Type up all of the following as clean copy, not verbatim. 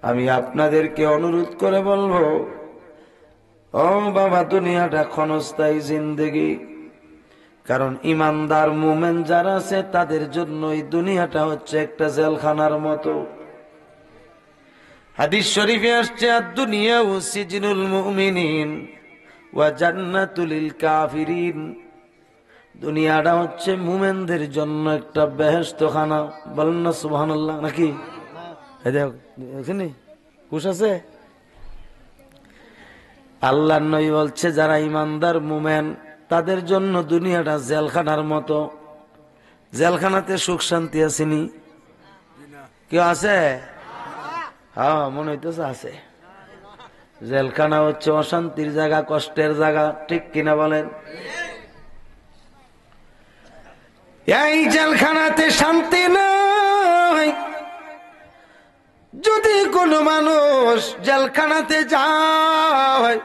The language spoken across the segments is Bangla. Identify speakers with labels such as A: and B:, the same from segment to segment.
A: আমি আপনাদেরকে অনুরোধ করে বলবো, ও বাবা, দুনিয়াটা ক্ষণস্থায়ী জিন্দেগি। কারণ ইমানদার মুমিন যারা আছে তাদের জন্য এই দুনিয়াটা হচ্ছে একটা জেলখানার মতো। হাদিস শরীফে আসছে, আদ-দুনিয়া সিজনুল মুমিনিন ওয়া জান্নাতুল লিল কাফিরিন। দুনিয়াটা হচ্ছে মুমিনদের জন্য একটা বেহেশতখানা। বলেন না সুবহানাল্লাহ নাকি? এই দেখেন খুশ আছে। আল্লাহর নবী বলছে, যারা ইমানদার মুমিন তাদের জন্য দুনিয়াটা জেলখানার মতো। জেলখানাতে সুখ শান্তি আসেনি? কেউ আছে? হ্যাঁ, মনে হইতেছে আছে। জেলখানা হচ্ছে অশান্তির জায়গা, কষ্টের জায়গা, ঠিক কিনা বলেন? এই জেলখানাতে শান্তি নাই। যদি কোনো মানুষ জেলখানাতে যায়,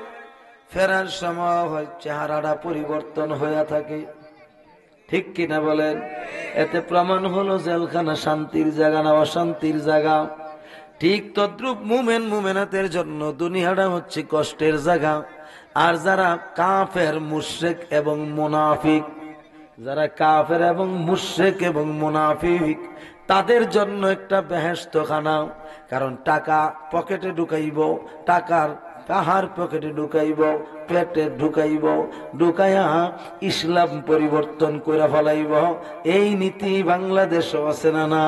A: ফেরার সময় হয় চেহারাটা পরিবর্তন হয়ে থাকে, ঠিক কিনা বলেন? এতে প্রমাণ হলো জেলখানা শান্তির জায়গা না অশান্তির জায়গা। ঠিক তদ্রূপ মুমিন মুমিনাতের জন্য দুনিয়াটা হচ্ছে কষ্টের জায়গা। আর যারা কাফের, মুশরিক এবং মুনাফিক, যারা কাফের এবং মুশরিক এবং মুনাফিক, তাদের জন্য একটা বেহেশতখানা। কারণ টাকা পকেটে ঢুকাইব, টাকার কাহার পকেটে ঢুকাইব, পেটে ঢুকাইব, ঢুকাইয়া ইসলাম পরিবর্তন করে ফেলাইব। এই নীতি বাংলাদেশও আছে না? না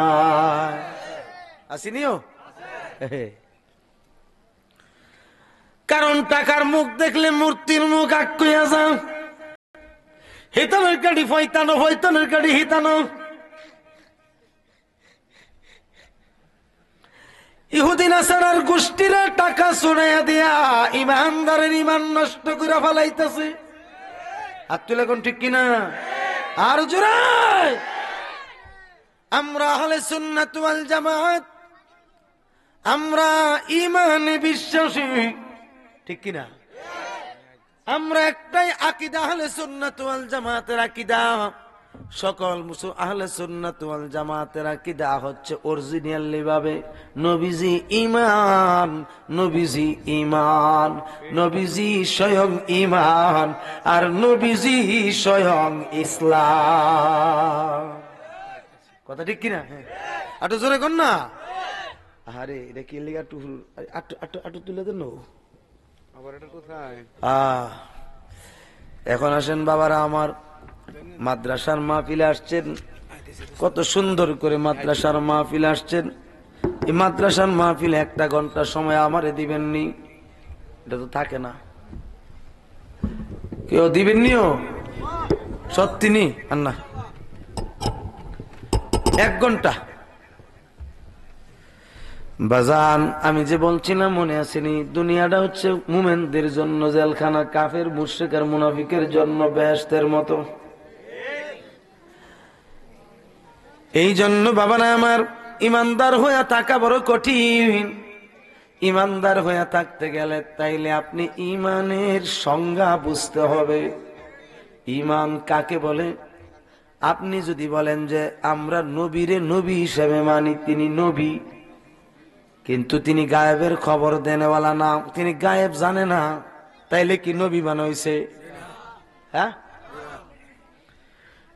A: আসেনিও? কারণ টাকার মুখ দেখলে মূর্তির মুখ আঁকিয়া যাও। হিতানোর গাড়ি ফয়তানো, ফয়তানোর গাড়ি হিতানো। ইহুদি নাসারার গোষ্ঠীরা টাকা শুনাইয়া দিয়া ইমানদারের ইমান নষ্ট করে ফেলাইতেছে। হাত তুলে কোন ঠিক কিনা? আর জোরায়। আমরা আহলে সুন্নাত ওয়াল জামাত, আমরা ইমানে বিশ্বাসী, ঠিক কিনা? আমরা একটাই আকীদা, আহলে সুন্নাত ওয়াল জামাতের আকীদা। সকল আহলে সুন্নাত ওয়াল জামাতের আকীদা হচ্ছে অরিজিনালি ভাবে নবীজি ঈমান, নবীজি ঈমান, নবীজি স্বয়ং ঈমান, আর নবীজি স্বয়ং ইসলাম। কথা ঠিক কিনা? আটু জোরে কর না। আরে এটা কি লিগা টু আটু তুলে দেন আবার। এটা কোথায়? এখন আসেন বাবারা আমার, মাদ্রাসার মাহফিলে আসছেন, কত সুন্দর করে মাদ্রাসার মাহফিলে আসছেন। এই মাদ্রাসার মাহফিলে 1 ঘন্টা সময় আমারে দিবেননি? এটা তো থাকে না। কেউ দিবেননিও? সত্যি নি আন্না 1 ঘন্টা। বাজান, আমি যে বলছিলাম মনে আসেনি? দুনিয়াটা হচ্ছে মুমিনদের জন্য জেলখানা, কাফের মুশরিক আর মুনাফিকের জন্য বেহেশতের মতো। এই জন্য বাবারা আমার, ইমানদার হয়ে থাকা বড় কঠিন। ইমানদার হয়ে থাকতে গেলে তাইলে আপনি ইমানের সংজ্ঞা বুঝতে হবে। ইমান কাকে বলে? আপনি যদি বলেন যে আমরা নবীরে নবী হিসেবে মানি, তিনি নবী, কিন্তু তিনি গায়েবের খবর দেনেওয়ালা না, তিনি গায়েব জানে না, তাইলে কি নবী বানাইছে? হ্যাঁ,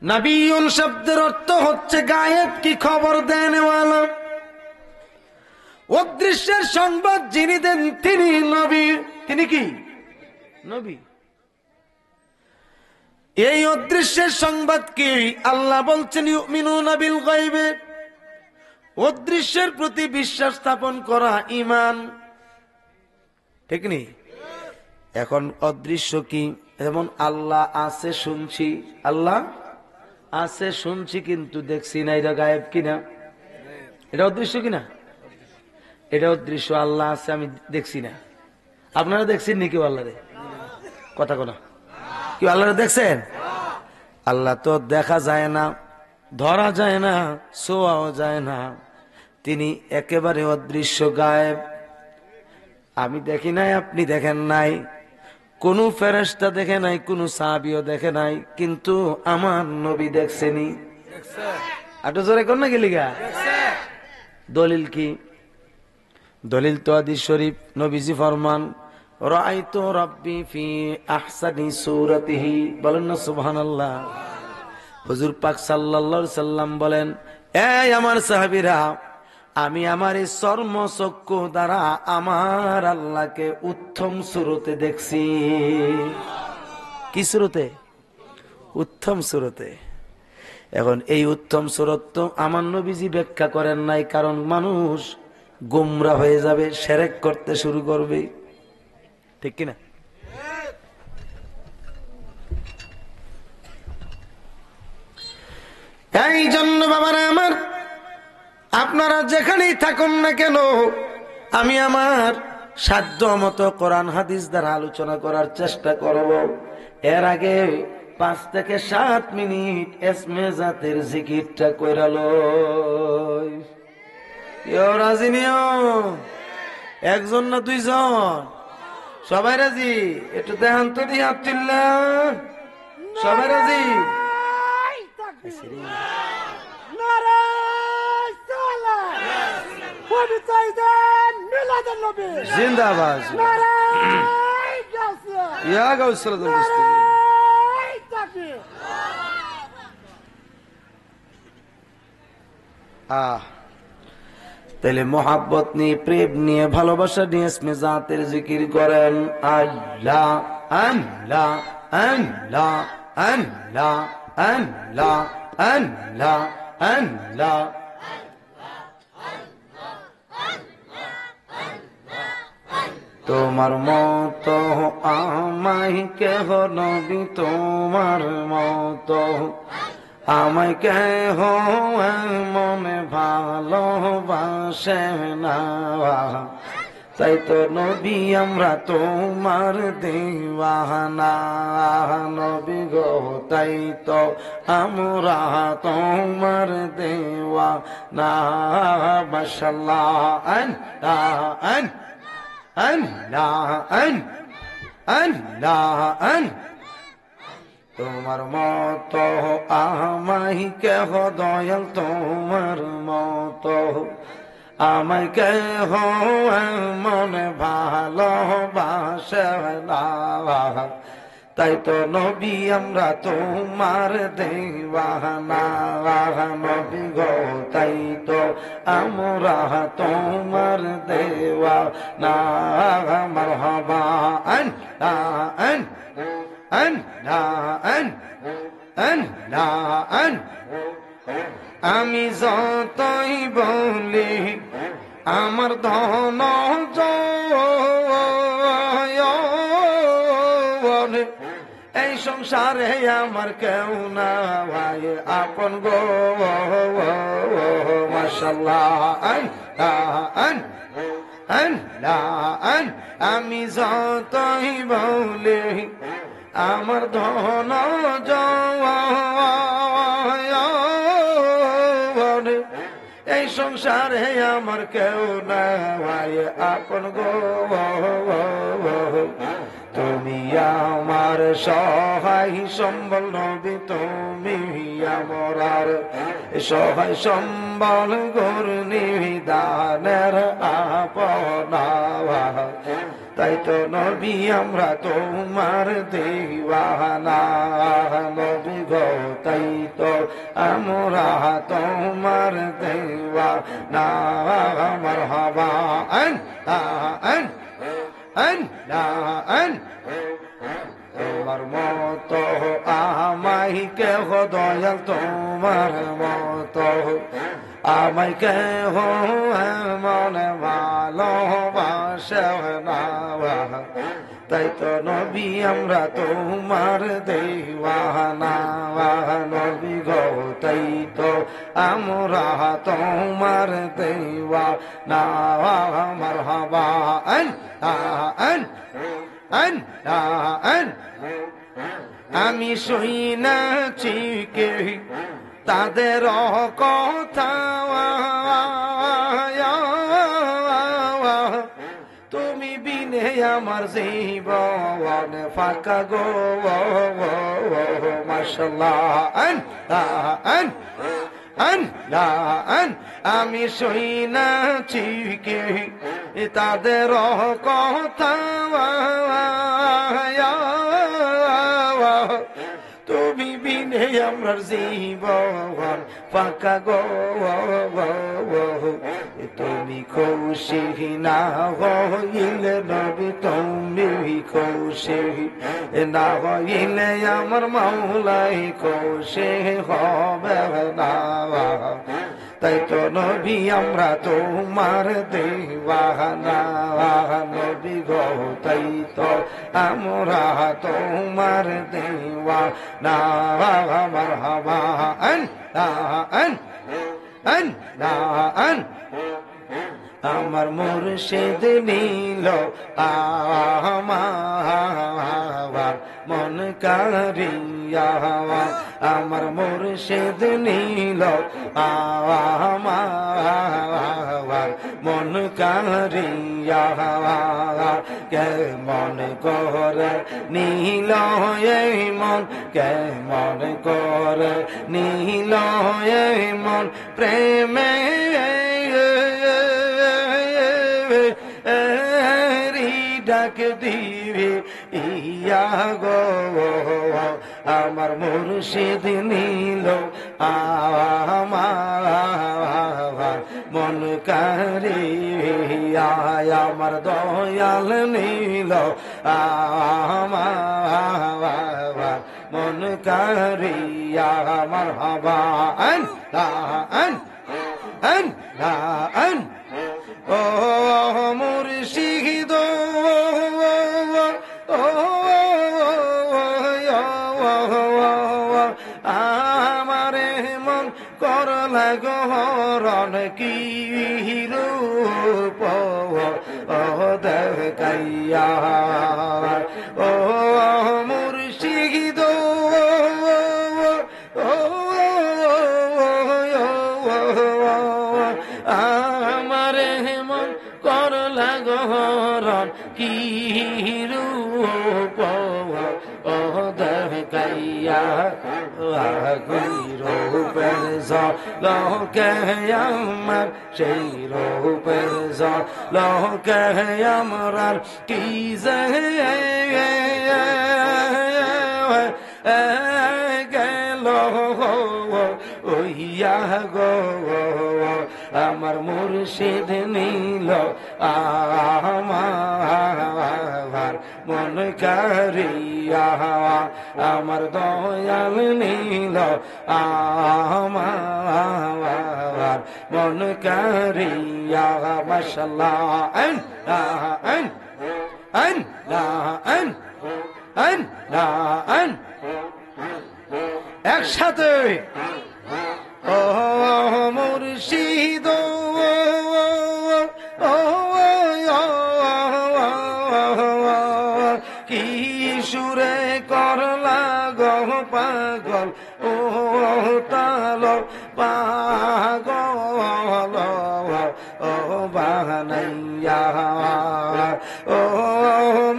A: নবীউন শব্দের অর্থ হচ্ছে গায়েব কি খবর দেনেওয়ালা। অদৃশ্যের সংবাদ যিনি দেন তিনি নবী। তিনি কি নবী? এই অদৃশ্যের সংবাদ কি? আল্লাহ বলছেন ইউমিনুনা বিল গায়বে, অদৃশ্যের প্রতি বিশ্বাস স্থাপন করা ঈমান, ঠিক নি? এখন অদৃশ্য কি? যেমন আল্লাহ আছে শুনছি, আল্লাহ আছে শুনছি কিন্তু দেখছি না, এটা গায়েব কিনা? এটা অদৃশ্য কিনা? এটা অদৃশ্য। আল্লাহ আছে আমি দেখছি না। আপনারা দেখছেন নি কেউ আল্লাহরে? কথা কোনা কেউ আল্লাহরে দেখছেন? আল্লাহ তো দেখা যায় না, ধরা যায় না, ছোঁয়াও যায় না। তিনি একেবারে অদৃশ্য, গায়েব। আমি দেখি নাই, আপনি দেখেন নাই, কোন ফেরেশতা দেখে নাই, কোন সাহাবীও দেখে নাই, কিন্তু আমার নবী দেখছেনি। আটো জোরে কর না গেলিগা। দলিল কি? দলিল তো হাদিস শরীফ, নবীজি ফরমান রাআইতু রাব্বি ফি আহসানি সূরাতিহি, বলেন না সুবহানাল্লাহ। হুজুর পাক সাল্লাল্লাহু আলাইহি সাল্লাম বলেন, এই আমার সাহাবীরা, আমি আমার এই চর্মচক্ষু দ্বারা আমার আল্লাহকে উত্তম সুরতে দেখছি। কি সুরতে? উত্তম সুরতে। এখন এই উত্তম সুরত তো আমার নবীজি ব্যাখ্যা করেন নাই, কারণ মানুষ গোমরা হয়ে যাবে, শিরক করতে শুরু করবে, ঠিক কিনা? এই জন্য বাবারা আমার, আপনারা যেখানেই থাকুন না কেন, আমি আমার সাধ্য মতো কোরআন হাদিস দ্বারা আলোচনা করার চেষ্টা করব। এর আগে 5 থেকে 7 মিনিট এসমে জাতের জিকিরটা কইরালো। রাজি নিও? একজন না দুইজন? সবাই রাজি? একটু দেখান তো দি হাত তুললা। সবাই রাজি? জিন্দাবাদ। ইয়া গাউসুল তাহলে মোহাব্বত নিয়ে, প্রেম নিয়ে, ভালোবাসা নিয়ে ইসমে জাতের জিকির করেন। আল্লাহ আল্লাহ আল্লাহ আল্লাহ আল্লাহ আল্লাহ আল্লাহ। তোমার মতো আমায় কেহ নবী, তোমার মতো আমায় কেহ মনে ভালোবাসে না, তাই তো নবী আমরা তোমার দিওয়ানা। নবী গো, তাই তো আমরা তোমার দিওয়ানা। মাশাআল্লাহ। আল্লাহ আল্লাহ আল্লাহ আল্লাহ। তোমার মতো আমায় কেহ দয়াল, তোমার মতো আমায় কেহ মনে ভালোবাসে না, তাই তো নবী আমরা তোমার দিওয়ানা। নবী গো, তাই তো আমরা তোমার দিওয়ানা। মারহাবা। আল্লাহ আল্লাহ। আমি যতই বলি আমার ধন জয়, এই সংসারে আমার কেউ না ভাই আপন গো। মাশাআল্লাহ। আমি যতই বলি আমার ধন জয়, এই সংসারে আমার কেউ না ভাই আপন গো। তুমি আমার সহায় সম্বল নবী, তুমি আমার সহায় সম্বল গরুনি দানের আপনা, তাই তো নবী আমরা তোমার দিওয়ানা। নবী গো, তাই তো আমরা তোমার দিওয়ানা। মারহাবা। তোমার মতো আমায় কেহ দয়াল, তোমার মতো আমায় কেহ মনে ভালোবাসে না, তাই তো নবী আমরা তোমার দিওয়ানা। নবী গো, তাই তো আমরা তোমার দিওয়ানা। মারহাবা। আমি শুনাছি কে তাদের কথা, তুমি বিনে আমার জীবন ফাঁকা গো। মাশাআল্লাহ। আমি শুনাছি কি তাদের কথা, তুমি বিনে আমার জীবন ফাঁকা গো, তুমি খুশি না হইলে নবী, তুমি খুশি না হইলে আমার মাওলাই খুশি হবে না। তাই তো নবী আমরা তোমার দেওয়ানা নবী গো, তাই তো আমরা তোমার দেওয়ানা। মারহাবা আমার মুর্শিদ নীল আমার মন কারিয়া, আমার মুর্শিদ নীল আমার মন কারিয়া, কেমন করে নীল এই মন, কেমন করে নীল এই মন প্রেমে ডাক দিবে ইয়া গো, আমার মুর্শিদ নীল আমার মন কারিয়া, আমার দয়াল নীল আমার মন কারিয়া। মারহাবা ও মুর্শিদ আমারে মন করলা গহরণ কি রূপ দেখাইয়া, ও মুর্শিদ আমারে মন করলা গহরণ কি রূপ দেখাইয়া, রূপের লোকে আমার সেই রূপের লোকে আমার কি যে গেল ওইয়া গো, আমার মুর্শিদ নীল আমার মন কারিয়া, আমার দয়াল নীল আমার মন কারিয়া। মাশাআল্লাহ একসাথে ও মুর্শিদ কি সুরে করলা গো পাগল, ও তাল পাগল ও বানাইয়া, ও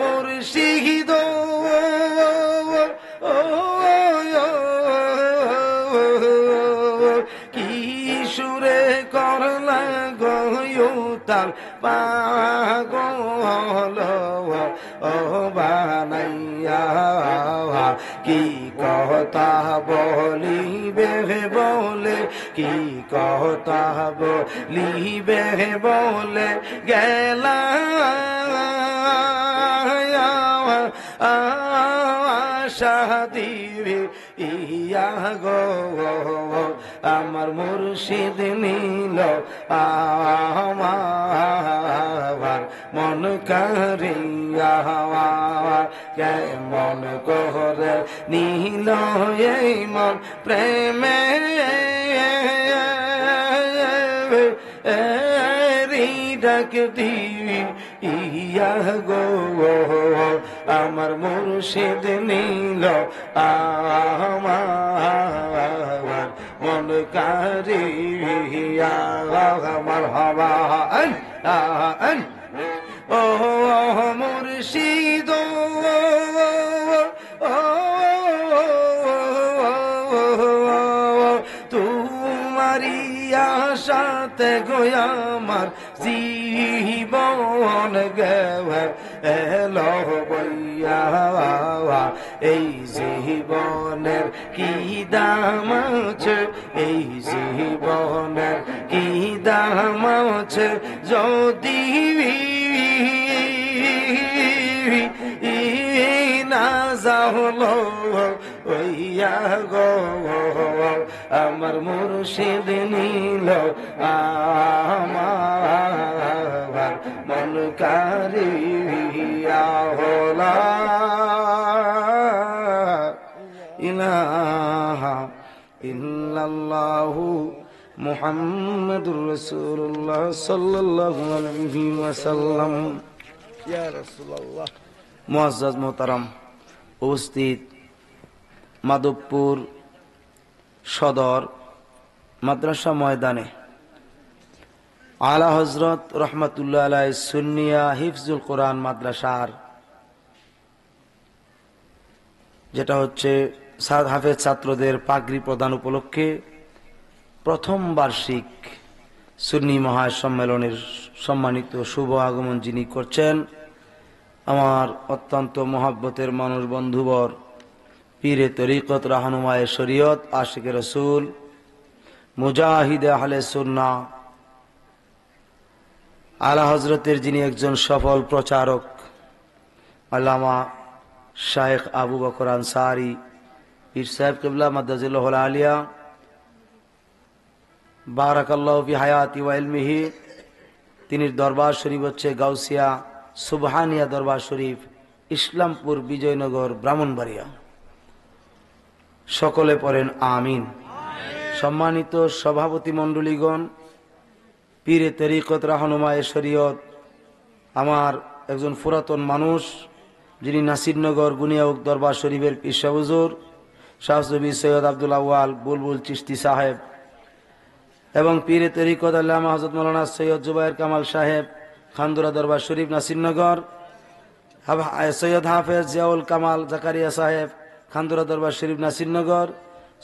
A: মুর্শিদ কি সুরে করলা গো তাল পাগল ও বানাইয়া, কি কথা বলিবে বলে, কি কথা বলিবে বলে গেলা আশা দিবে ইয়া গো, আমার মুর্শিদ নীল আমার মন কারিয়া, কেমন করে নীল এই মন প্রেমে ডাক দিবি ইয়া গো, আমার মুর্শিদ নীল আমার মন কারিয়া। মারহাবা ও মুর্শিদ তোমারি আশা হাতে গো আমার জীবন গেল বইয়া, এই জীবনের কি দাম আছে, এই জীবনের কি দাম আছে, যদি না যাহলো ওইয়া গো আমার মুর্শিদ নীল আমার মন কারিয়া হলা ইলাহা ইল্লাল্লাহু মুহাম্মাদুর রাসূলুল্লাহ সাল্লাল্লাহু আলাইহি ওয়াসাল্লাম। ইয়া রাসূলুল্লাহ। মুআজ্জাজ মোহতারাম উপস্থিত, মাধবপুর সদর মাদ্রাসা ময়দানে আলা হজরত রহমাতুল্লাহ আলাইহি সুন্নিয়া হিফজুল কোরআন মাদ্রাসার যেটা হচ্ছে হাফেজ ছাত্রদের পাগড়ি প্রদান উপলক্ষে প্রথম বার্ষিক সুন্নি মহাসম্মেলনের সম্মানিত শুভ আগমন যিনি করছেন, আমার অত্যন্ত মহাব্বতের মানুষ বন্ধুবর, পীরে তরিকত রাহনুমায়ে শরীয়ত, আশিকে রসুল, মুজাহিদে আহলে সুন্নাহ, আলা হজরতের যিনি একজন সফল প্রচারক, আল্লামা শায়েখ আবু বকর আনসারী পীর সাহেব কিবলা মাদ্দাজিল্লাহুল আলিয়া বারাকাল্লাহু ফি হায়াতি ওয়া ইলমিহি। তিনি দরবার শরীফ হচ্ছে গাউসিয়া সুবহানিয়া দরবার শরীফ, ইসলামপুর, বিজয়নগর, ব্রাহ্মণবাড়িয়া। সকলে পড়েন আমিন। সম্মানিত সভাপতি মণ্ডলীগণ, পীরে তরিকত রাহনুমায়ে শরীয়ত, আমার একজন পুরাতন মানুষ যিনি নাসিরনগর গুনিয়াউক দরবার শরীফের পীর সাহেব হুজুর শাহ সুফি সৈয়দ আব্দুল আউয়াল বুলবুল চিশতি সাহেব, এবং পীরে তরিকত আল্লামা হযরত মাওলানা সৈয়দ জুবায়ের কামাল সাহেব খানদুরা দরবার শরীফ নাসিরনগর, সৈয়দ হাফেজ জিয়াউল কামাল জাকারিয়া সাহেব খানদুরা দরবার শরীফ নাসিরনগর,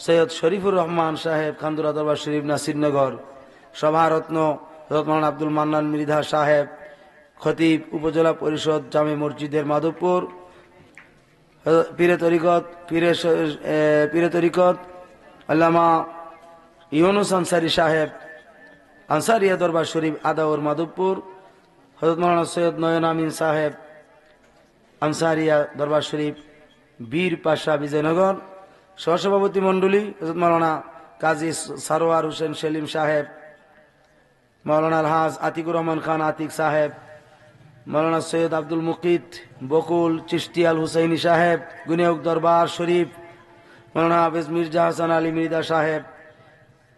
A: সৈয়দ শরীফুর রহমান সাহেব খানদুরা দরবার শরীফ নাসিরনগর, সভারত্ন হযরত মাওলানা আব্দুল মান্নান মৃধা সাহেব খতিব উপজেলা পরিষদ জামে মসজিদের মাধবপুর, পীরে তরিকত আল্লামা ইউনুস আনসারী সাহেব আনসারিয়া দরবার শরীফ আদাউর মাধবপুর, হযরত মাওলানা সৈয়দ নয়ন আমিন সাহেব আনসারিয়া দরবার শরীফ বীর পাশা বিজয়নগর, সহসভাপতি মণ্ডলী হযরত মাওলানা কাজী সারোয়ার হোসেন সেলিম সাহেব, মাওলানা আলহাজ আতিকুর রহমান খান আতিক সাহেব, মাওলানা সৈয়দ আব্দুল মুকিত বকুল চিশতি আল হুসাইনি সাহেব গুনিয়াউক দরবার শরীফ, মাওলানা হাফেজ মির্জা হাসান আলী মৃধা সাহেব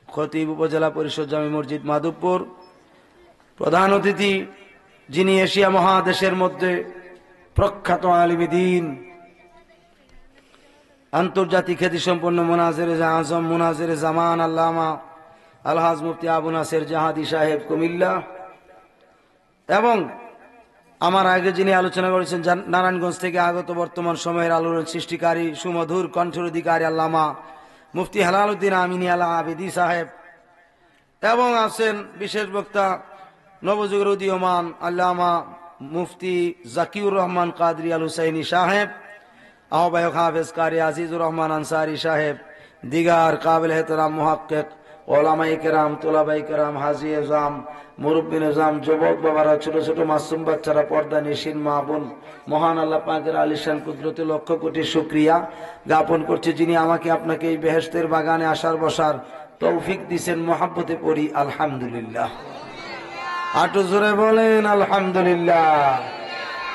A: খতিব উপজেলা পরিষদ জামে মসজিদ মাধবপুর। প্রধান অতিথি যিনি এশিয়া মহাদেশের মধ্যে প্রখ্যাত আলিমে দ্বীন, আন্তর্জাতিক খ্যাতিসম্পন্ন মুনাজিরে আজম মুনাজিরে জামান আল্লামা আলহাজ মুফতি আবু নাসের জাহাদি সাহেব কুমিল্লা, এবং আমার আগে যিনি আলোচনা করেছেন নারায়ণগঞ্জ থেকে আগত বর্তমান সময়ের আলোড়ন সৃষ্টিকারী সুমধুর কণ্ঠের অধিকারী আল্লামা মুফতি হেলাল উদ্দিন আমিনী আলা আবেদী সাহেব, এবং আছেন বিশেষ বক্তা নবযুগের উদীয়মান আল্লামা মুফতি জাকিউর রহমান কাদরি আল হুসাইনি সাহেব, আহ্বায়ক হাফেজ কারি আজিজুর রহমান আনসারী সাহেব, দিগার কাবিল এহতরাম মুহাক্কিক ওলামায়ে কেরাম, তোলাবায়ে কেরাম, হাজী এজাম, মুরব্বী নিজাম, যুবক বাবারা, ছোট ছোট মাসুম বাচ্চারা, পর্দা নিশিন মা বোন, মহান আল্লাহ পাকের আলিশান কুদরতে লক্ষ কোটি শুকরিয়া জ্ঞাপন করছে যিনি আমাকে আপনাকে এই বেহেশতের বাগানে আসার বসার তৌফিক দিয়েছেন। মহাব্বতে পড়ি আলহামদুলিল্লাহ। আটু জোরে বলেন আলহামদুলিল্লাহ।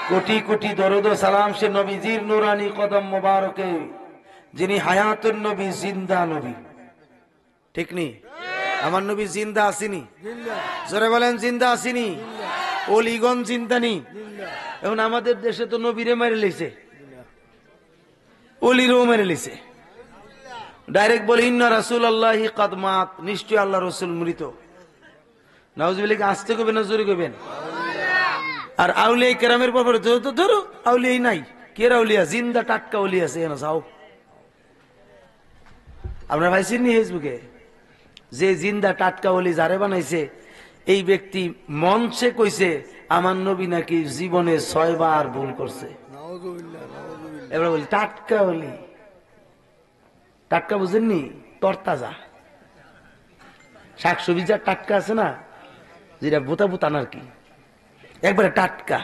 A: কোটি কোটি দরুদ ও সালাম সে নবীজির নুরানি কদম মোবারকে যিনি হায়াতুন নবী, জিন্দা নবী। ঠিক নি? আমার নবী জিন্দা আসিনি? জোরে বলেন জিন্দা আসিনি? ওলিগন জিন্দা নি? এখন আমাদের দেশে তো নবীরে মেরে লিছে, ওলিরও মেরে লিছে। ডাইরেক্ট বলে ইন্না রাসূলুল্লাহি কাদ মাত, নিশ্চয় আল্লাহ রসুল মৃত। নাউজুবিল্লাহ আসতে কইবেন না জোরে কইবেন? আর আউলিয়া কেরামের পর ধরো আউলিয়াই নাই, কে আউলিয়া? জিন্দা টাটকা আউলিয়া আছে না? যাও আপনার ভাইছেন নি ফেসবুকে যে জিন্দা টাটকা ওলি যারে বানাইছে এই ব্যক্তি মঞ্চে কইছে আমার নবী নাকি জীবনে 6 বার ভুল করছে। এবার বলি টাটকা, বলি টাটকা বুঝেননি? তরতাজা শাকসবজি যা টাটকা আছে না, যেটা বোতা বোতান আর কি, একবারে টাটকা।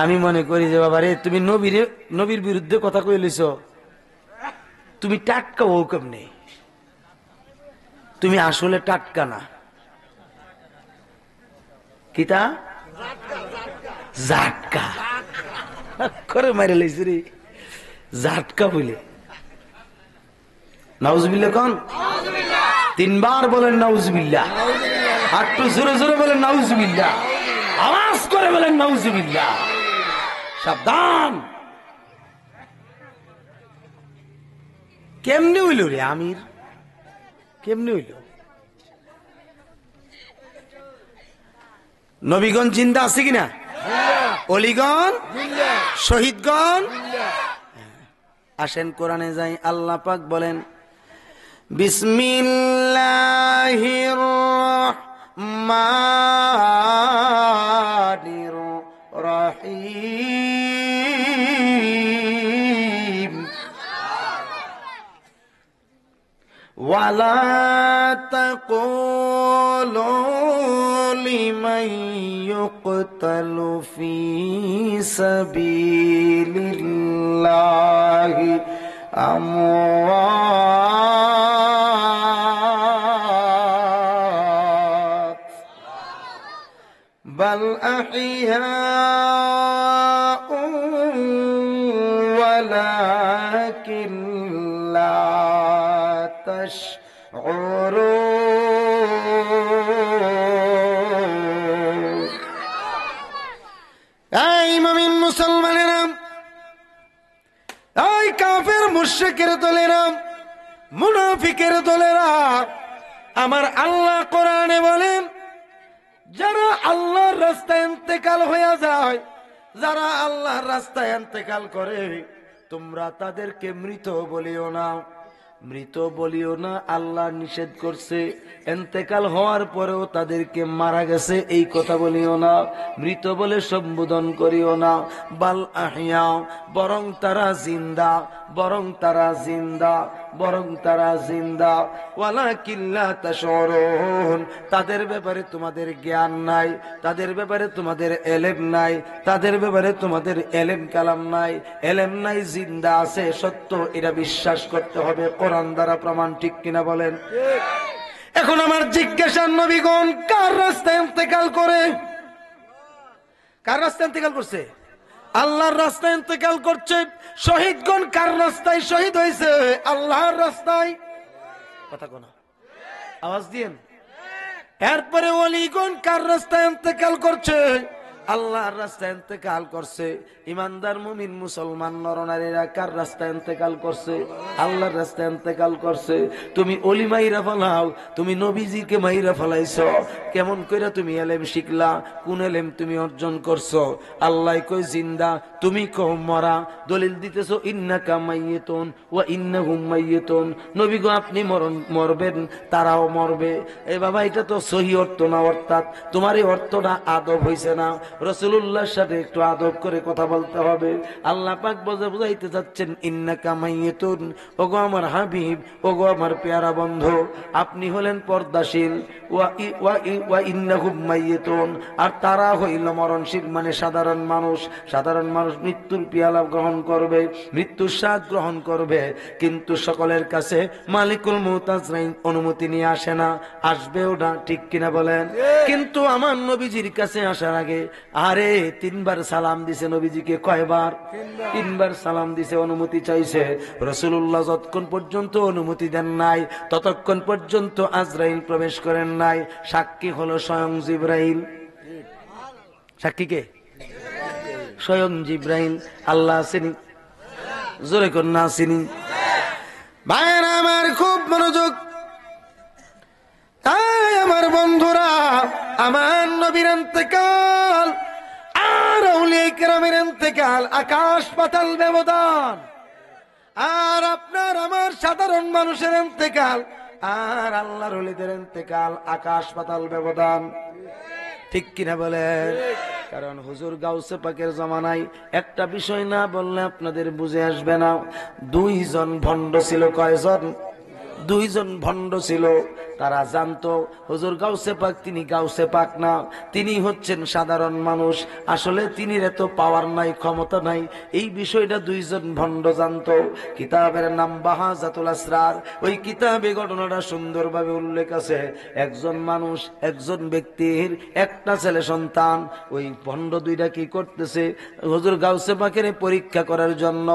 A: আমি মনে করি যে বাবা রে, তুমি নবীর বিরুদ্ধে কথা কই লইছ, তুমি টাটকা ও কেমনে? তুমি আসলে টাটকা না, কিতা জাটকা করে মারে লাইছি রে, জাটকা বলে। নাউজুবিল্লাহ কোন 3 বার বলেন নাউজুবিল্লাহ, একটু জোরে জোরে বলেন নাউজুবিল্লাহ, আওয়াজ করে বলেন নাউজুবিল্লাহ। সাবধান। কেমনে হইল রে আমির, কেমনে হইল? নবীগণ জিন্দা আছে কিনা? অলিগণ, শহীদগণ। আসেন কোরআনে যাই। আল্লাহ পাক বলেন বিসমিল্লাহির রহমানির রহিম ওয়ালা তাকুলু লিমান ইউকতালু ফি সাবিলিল্লাহি আমওয়াত বাল আহইয়াউ ওয়ালাকিন লা তাশউরুন। এই মুমিন মুসলমানেরা, এই কাফের মুশরিকের দলেরা, মুনাফিকের দলেরা, আমার আল্লাহ কোরআনে বলেন যারা আল্লাহর রাস্তায় ইন্তেকাল হয়ে যায়, যারা আল্লাহর রাস্তায় ইন্তেকাল করে, তোমরা তাদেরকে মৃত বলিও না, মৃত বলিও না। আল্লাহ নিষেধ করছে ইন্তেকাল হওয়ার পরেও তাদেরকে মারা গেছে এই কথা বলিও না, মৃত বলে সম্বোধন করিও না। বাল আহিয়া, বরং তারা জিন্দা, বরং তারা জিন্দা, বরং তারা জিন্দা। ওয়ালাকিন লা তাশউরুন, তাদের ব্যাপারে তোমাদের জ্ঞান নাই, তাদের ব্যাপারে তোমাদের এলেম নাই, তাদের ব্যাপারে তোমাদের এলেম কালাম নাই, এলেম নাই, জিন্দা আছে সত্য, এটা বিশ্বাস করতে হবে কোরআন দ্বারা প্রমাণ। ঠিক কিনা বলেন? এখন আমার জিজ্ঞাসা, নবীগণ কার রাস্তায় ইন্তেকাল করে? কার রাস্তায় ইন্তেকাল করছে? আল্লাহর রাস্তায় ইন্তেকাল করছে। শহীদগণ কার রাস্তায় শহীদ হয়েছে? আল্লাহর রাস্তায়। কথা কোনা আওয়াজ দিয়েন। এরপরে ওলিগণ কার রাস্তায় ইন্তেকাল করছে? আল্লাহর রাস্তায় ইন্তেকাল করছে। ইমানদার মুমিন মুসলমান নরনারীরা কার রাস্তায় ইন্তেকাল করছে? আল্লাহর রাস্তায় ইন্তেকাল করছে। তুমি ওলি মাইরা ফলাও, তুমি নবীজিকে মাইরা ফলাইছ, কেমন কইরা তুমি এলেম শিখলা? কোন এলেম তুমি অর্জন করছো? আল্লাহ কই জিন্দা, তুমি কও মরা। দলিল দিতেছো ইন্নাকা মাইয়িতুন ওয়া ইন্নাহুম মাইয়িতুন, নবী গো আপনি মরবেন, তারাও মরবে। এই বাবা, এটা তো সহি অর্থ না, অর্থাৎ তোমার এই অর্থটা আদব হইছে না। রাসূলুল্লাহর সাথে একটু আদব করে কথা বলতে হবে। আল্লাহ পাক বুঝাইতে যাচ্ছেন ইন্নাকা মাইয়িতুন, ওগো আমার হাবিব, ওগো আমার পেয়ারা বন্ধু, আপনি হলেন পর্দাশীল, ওয়া ইন্নাহুম মাইয়িতুন, আর তারা হইল মরণশীল, মানে সাধারণ মানুষ। সাধারণ মানুষ মৃত্যুর পিয়ালা গ্রহণ করবে, মৃত্যুর স্বাদ গ্রহণ করবে, কিন্তু সকলের কাছে মালিকুল মউত আজরাইল অনুমতি নিয়ে আসে না, আসবেও না। ঠিক কিনা বলেন? কিন্তু আমার নবীজির কাছে আসার আগে আরে 3 বার সালাম দিছে নবীজিকে। কয়বার? 3 বার সালাম দিছে, অনুমতি চাইছে। রাসূলুল্লাহ যতক্ষণ পর্যন্ত অনুমতি দেন নাই, ততক্ষণ পর্যন্ত আজরাইল প্রবেশ করেন নাই। সাক্ষী হলো স্বয়ং জিবরাইল। সাক্ষী কে? স্বয়ং জিবরাইল। আল্লাহ আসেনি? জোরে কর না আসেনি? ভাইরা আমার, খুব মনোযোগ। আমার বন্ধুরা, আমার নবীর ইন্তেকাল আর আউলিয়া কেরামের ইন্তেকাল আকাশ পাতাল ব্যবধান। আর আপনার আমার সাধারণ মানুষের ইন্তেকাল আর আল্লাহর ওলিদের ইন্তেকাল আকাশ পাতাল ব্যবধান। ঠিক কিনা বলেন? কারণ হুজুর গাউসে পাকের জামানায় একটা বিষয় না বললে আপনাদের বুঝে আসবে না। দুইজন ভণ্ড ছিল। কয়জন? দুইজন ভণ্ড ছিল। তারা জানতো হুজুর গাউসে পাক তিনি গাউসে পাক না, তিনি হচ্ছেন সাধারণ মানুষ। আসলে তিনি এত পাওয়ার নাই, ক্ষমতা নাই, এই বিষয়টা দুইজন ভণ্ড জানতো। কিতাবের নাম বাহাজাতুল আসরার। ওই কিতাবে ঘটনাটা সুন্দরভাবে উল্লেখ আছে। একজন মানুষ, একজন ব্যক্তির একটা ছেলে সন্তান। ওই ভণ্ড দুইটা কি করতেছে, হুজুর গাউসে পাকের পরীক্ষা করার জন্য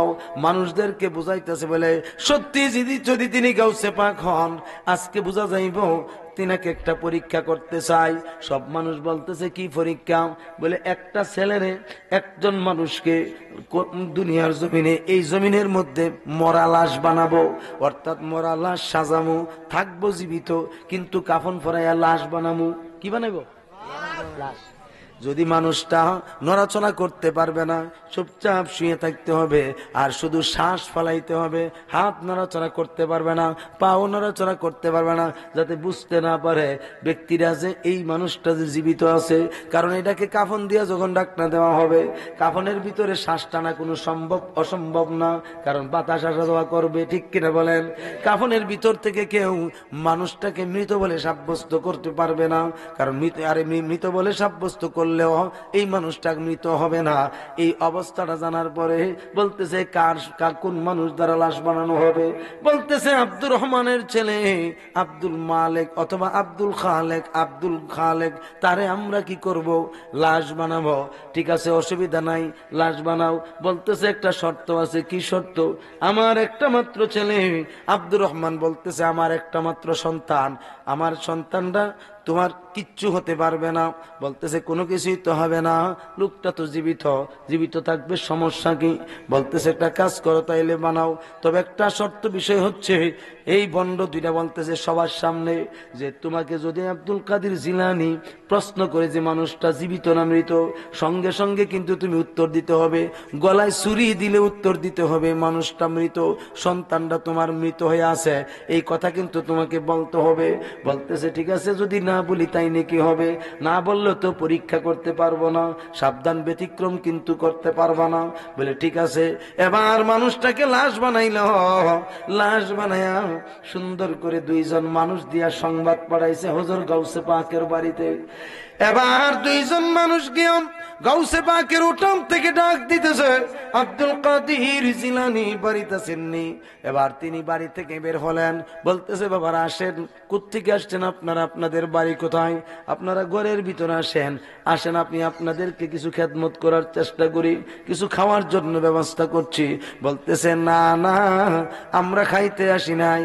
A: মানুষদেরকে বুঝাইতেছে বলে, সত্যি যদি তিনি গাউসে পাক হন, আজকে বুঝা যাইব তিনাকে একটা পরীক্ষা করতে চাই। সব মানুষ বলতেছে কি পরীক্ষা? বলে একটা ছেলেরে, একজন মানুষকে দুনিয়ার জমিনে, এই জমিনের মধ্যে মরা লাশ বানাবো, অর্থাৎ মরা লাশ সাজামু, থাকবো জীবিত, কিন্তু কাফন পরাইয়া লাশ বানামু। কি বানাবো? লাশ। যদি মানুষটা নড়াচড়া করতে পারবে না, চুপচাপ শুয়ে থাকতে হবে, আর শুধু শ্বাস ফলাইতে হবে, হাত নড়াচড়া করতে পারবে না, পাও নড়াচড়া করতে পারবে না, যাতে বুঝতে না পারে ব্যক্তিরা যে এই মানুষটা যে জীবিত আছে। কারণ এটাকে কাফন দিয়ে যখন ডাকনা দেওয়া হবে, কাফনের ভিতরে শ্বাস টানা কোনো অসম্ভব না, কারণ বাতাস আসা যাওয়া করবে। ঠিক কিনা বলেন? কাফনের ভিতর থেকে কেউ মানুষটাকে মৃত বলে সাব্যস্ত করতে পারবে না, কারণ মৃত বলে সাব্যস্ত করলেও এই মানুষটা মৃত হবে না। এই অবস্থাটা জানার পরে বলতেছে কার কোন মানুষ দ্বারা লাশ বানানো হবে? বলতেছে আব্দুর রহমানের ছেলে আব্দুল মালেক অথবা আব্দুল খালেক, তারে আমরা কি করব? লাশ বানাবো। ঠিক আছে, অসুবিধা নাই, লাশ বানাও। বলতেছে একটা শর্ত আছে। কি শর্ত? আমার একটা মাত্র ছেলে আব্দুর রহমান বলতেছে আমার একটা মাত্র সন্তান, আমার সন্তানটা তোমার কিচ্ছু হতে পারবে না। বলতেছে কোনো কিছুই তো হবে না, লোকটা তো জীবিত থাকবে, সমস্যা কি? বলতেছে একটা কাজ করো, তাইলে বানাও, তবে একটা শর্ত বিষয় হচ্ছে, এই বন্ড দুইটা বলতেছে সবার সামনে, যে তোমাকে যদি আব্দুল কাদের জিলানী প্রশ্ন করে যে মানুষটা জীবিত না মৃত, সঙ্গে সঙ্গে কিন্তু তুমি উত্তর দিতে হবে, গলায় ছুরি দিলে উত্তর দিতে হবে মানুষটা মৃত, সন্তানটা তোমার মৃত হয়ে আছে, এই কথা কিন্তু তোমাকে বলতে হবে। বলতেছে ঠিক আছে, যদি না বলি তাই নাকি হবে? না বললে তো পরীক্ষা করতে পারবো না, সাবধান ব্যতিক্রম কিন্তু করতে পারবো না। বলে ঠিক আছে। এবার মানুষটাকে লাশ বানাইল, লাশ বানায়া সুন্দর করে দুইজন মানুষ দিয়া সংবাদ পাঠাইছে হুজুর গাউসে পাকের বাড়িতে। এবার দুইজন মানুষ গিয়ে গাউসে পাকের উঠান থেকে ডাক দিতেছে, আব্দুল কাদের জিলানী বাড়িতে আসেননি? এবার তিনি বাড়ি থেকে বের হলেন, বলতেছে বাবারা আসেন। কোত্থেকে আসছেন আপনারা? আপনাদের বাড়ি কোথায়? আপনারা ঘরের ভিতরে আসেন, আসেন, আপনি আপনাদেরকে কিছু খেদমত করার চেষ্টা করি, কিছু খাওয়ার জন্য ব্যবস্থা করছি। বলতেছে না না, আমরা খাইতে আসি নাই,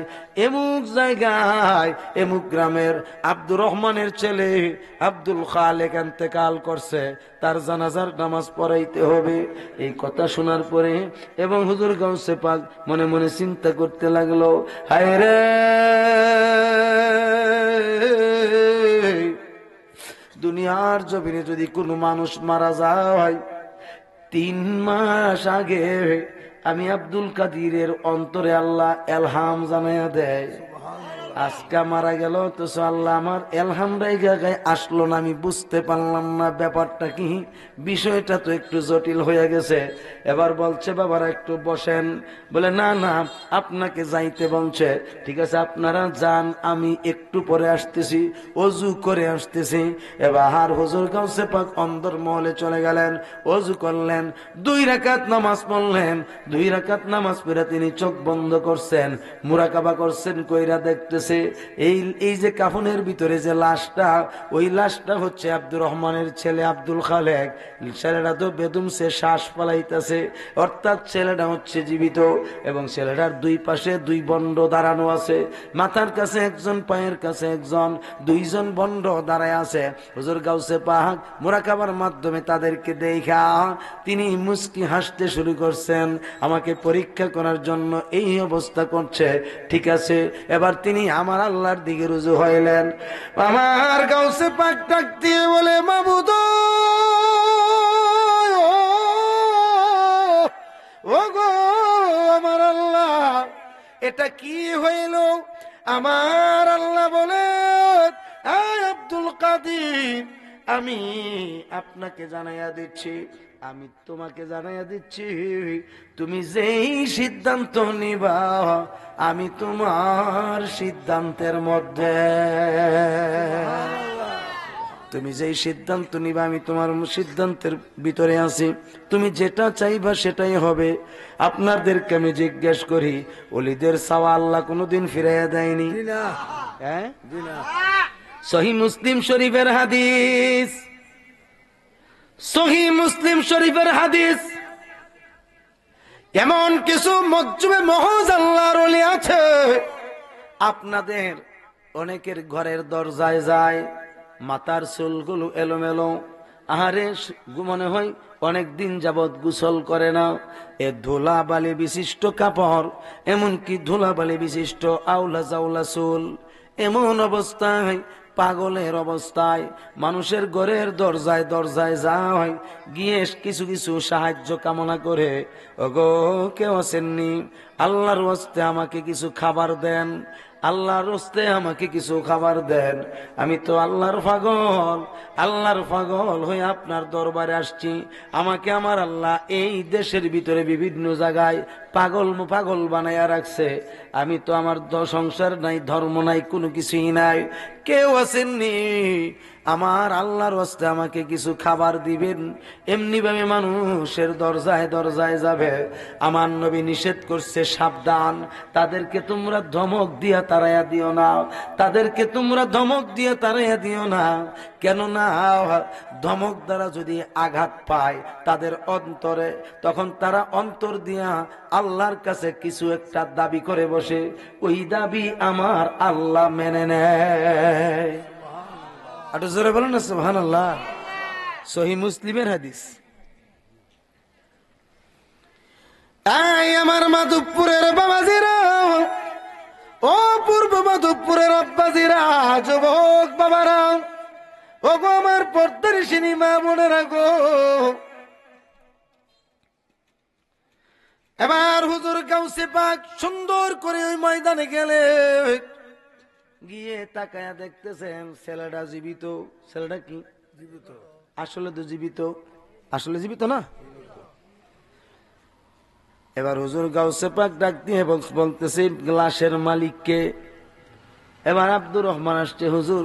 A: এমুক জায়গায় এমুক গ্রামের আব্দুর রহমানের ছেলে আব্দুল খালেক ইন্তেকাল করছে, তার জানাজার নামাজ পড়াইতে হবে। এই কথা শোনার পরে এবং হুজুর গাউসে পাক মনে মনে চিন্তা করতে লাগলো, হায় রে, দুনিয়ার জমিনে যদি কোনো মানুষ মারা যায়, 3 মাস আগে আমি আব্দুল কাদিরের অন্তরে আল্লাহ এলহাম জানাইয়া দেয়, আজকে মারা গেল তো আল্লাহ আমার এলহামরাই জায়গায় আসলো না, আমি বুঝতে পারলাম না ব্যাপারটা কি, বিষয়টা তো একটু জটিল হয়ে গেছে। এবার বলছে বাবারা একটু বসেন। বলে না না, আপনাকে যাইতে বলছে। ঠিক আছে, আপনারা যান, আমি একটু পরে আসতেছি, অজু করে আসতেছি। এবার হুজুর গাউসে পাক অন্দর মহলে চলে গেলেন, অজু করলেন, 2 রাকাত নামাজ পড়লেন। 2 রাকাত নামাজ পড়ে তিনি চোখ বন্ধ করছেন, মুরাকাবা করছেন, কইরা দেখতেছে এই যে কাফনের ভিতরে যে লাশটা, ওই লাশটা হচ্ছে আব্দুর রহমানের ছেলে আব্দুল খালেক। ছেলেটা তো বেদম সে শ্বাস ফলাইতেছে, অর্থাৎ ছেলেটা হচ্ছে জীবিত, এবং ছেলেটার 2 পাশে 2 বন্ড দাঁড়ানো আছে, মাথার কাছে একজন, পায়ের কাছে একজন, 2 জন বন্ড দাঁড়ায় আছে। হুজুর গাউসে পাক মুরাকাবার মাধ্যমে তাদেরকে দেখা তিনি মুস্কি হাসতে শুরু করছেন, আমাকে পরীক্ষা করার জন্য এই অবস্থা করছে। ঠিক আছে, এবার তিনি আমার আল্লাহর দিকে রুজু হইলেন। আমার গাউসে পাক ডাক দিয়ে বলে, মাবুদ ও গো আমার আল্লাহ, এটা কি হইল? আমার আল্লাহ বলে, আয় আব্দুল কাদির, আমি আপনাকে জানাইয়া দিচ্ছি, আমি তোমাকে জানাইয়া দিচ্ছি, তুমি যেই সিদ্ধান্ত নিবা আমি তোমার সিদ্ধান্তের মধ্যে, তুমি যেই সিদ্ধান্ত নিবা আমি তোমার সিদ্ধান্তের ভিতরে আছি, তুমি যেটা চাইবা সেটাই হবে। আপনাদেরকে আমি জিজ্ঞেস করি, ওলিদের চাওয়া আল্লাহ কোনোদিন ফিরাইয়া দেয়নি? হ্যাঁ, সহিহ মুসলিম শরীফের হাদিস, সহিহ মুসলিম শরীফের হাদিস। এমন কিছু মজজুবে মহজ আল্লাহর ওলি আছে, আপনাদের অনেকের ঘরের দরজায় যায়, মাথার চুলগুলো এলোমেলো, আহারে মনে হয় অনেক দিন যাবৎ গোসল করে না, এ ধুলাবালি বিশিষ্ট কাপড়, এমনকি ধুলাবালি বিশিষ্ট আউলা জাউলা চুল, এমন অবস্থায় পাগলের অবস্থায় মানুষের ঘরের দরজায় দরজায় যায়, গিয়ে কিছু কিছু সাহায্য কামনা করে, ওগো কেউ আছেননি, আল্লাহর ওয়াস্তে আমাকে কিছু খাবার দেন, আল্লাহর ওয়াস্তে আমাকে কিছু খাবার দেন, আমি তো আল্লাহর পাগল, আল্লাহর পাগল হয়ে আপনার দরবারে আসছি, আমাকে আমার আল্লাহ এই দেশের ভিতরে বিভিন্ন জায়গায় পাগল পাগল বানাইয়া রাখছে, আমি তো আমার সংসার নাই, ধর্ম নাই, কোনো কিছুই নাই, কেউ আসেননি, আমার আল্লাহর ওয়াস্তে আমাকে কিছু খাবার দিবেন। এমনি ভাবে মানুষের দরজায় দরজায় যাবে, আমার নবী নিষেধ করছে, সাবধান, তাদেরকে তোমরা ধমক দিয়া তাড়াইয়া দিও না, তাদেরকে তোমরা ধমক দিয়া তাড়াইয়া দিও না, কেননা ধমক দ্বারা যদি আঘাত পায় তাদের অন্তরে, তখন তারা অন্তর দিয়া আল্লাহর কাছে কিছু একটা দাবি করে বসে, ওই দাবি আমার আল্লাহ মেনে নেয়। একটু জোরে বলেন না সুবহানাল্লাহ। সহিহ মুসলিমের হাদিস। এই আমার মাধবপুরের বাবাজিরা, ও পূর্ব মাধবপুরের আব্বাজিরা, যুবক বাবারা, ও গো আমার পর্দার সিনেমা মনে রাখো, এবার হুজুর গাউসে পাক সুন্দর করে ওই ময়দানে গেলে, গিয়ে তাকায়া দেখতেছেন ছেলেটা জীবিত। ছেলেটা কি জীবিত? আসলে তো জীবিত, আসলে জীবিত না। এবার হুজুর গাউসে পাক ডাক দিয়ে বলতেছে গ্লাসের মালিককে। এবার আব্দুর রহমান আসছে, হুজুর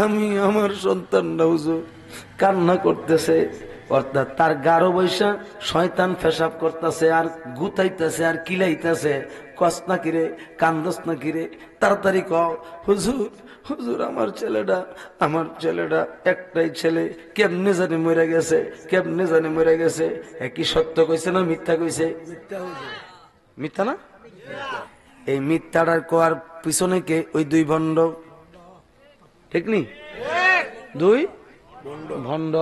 A: আমি আমার সন্তানরা হুজুর কান্না করতেছে, অর্থাৎ তার গাঢ় বৈশা শয়তান পেশাব করতেছে আর গুতাইতেছে আর কিলাইতেছে, কস না কিরে, কান্দস না কিরে, তাড়াতাড়ি কও হুজুর, হুজুর আমার ছেলেটা একটাই ছেলে, কেমনে জানি মরে গেছে, কেমনে জানি মরে গেছে। কি সত্য কইছে না মিথ্যা কইছে? মিথ্যা না? এই মিথ্যাটার কোয়ার পিছনে কে? ওই দুই ভণ্ড, ঠিক নি? দুই ভণ্ড,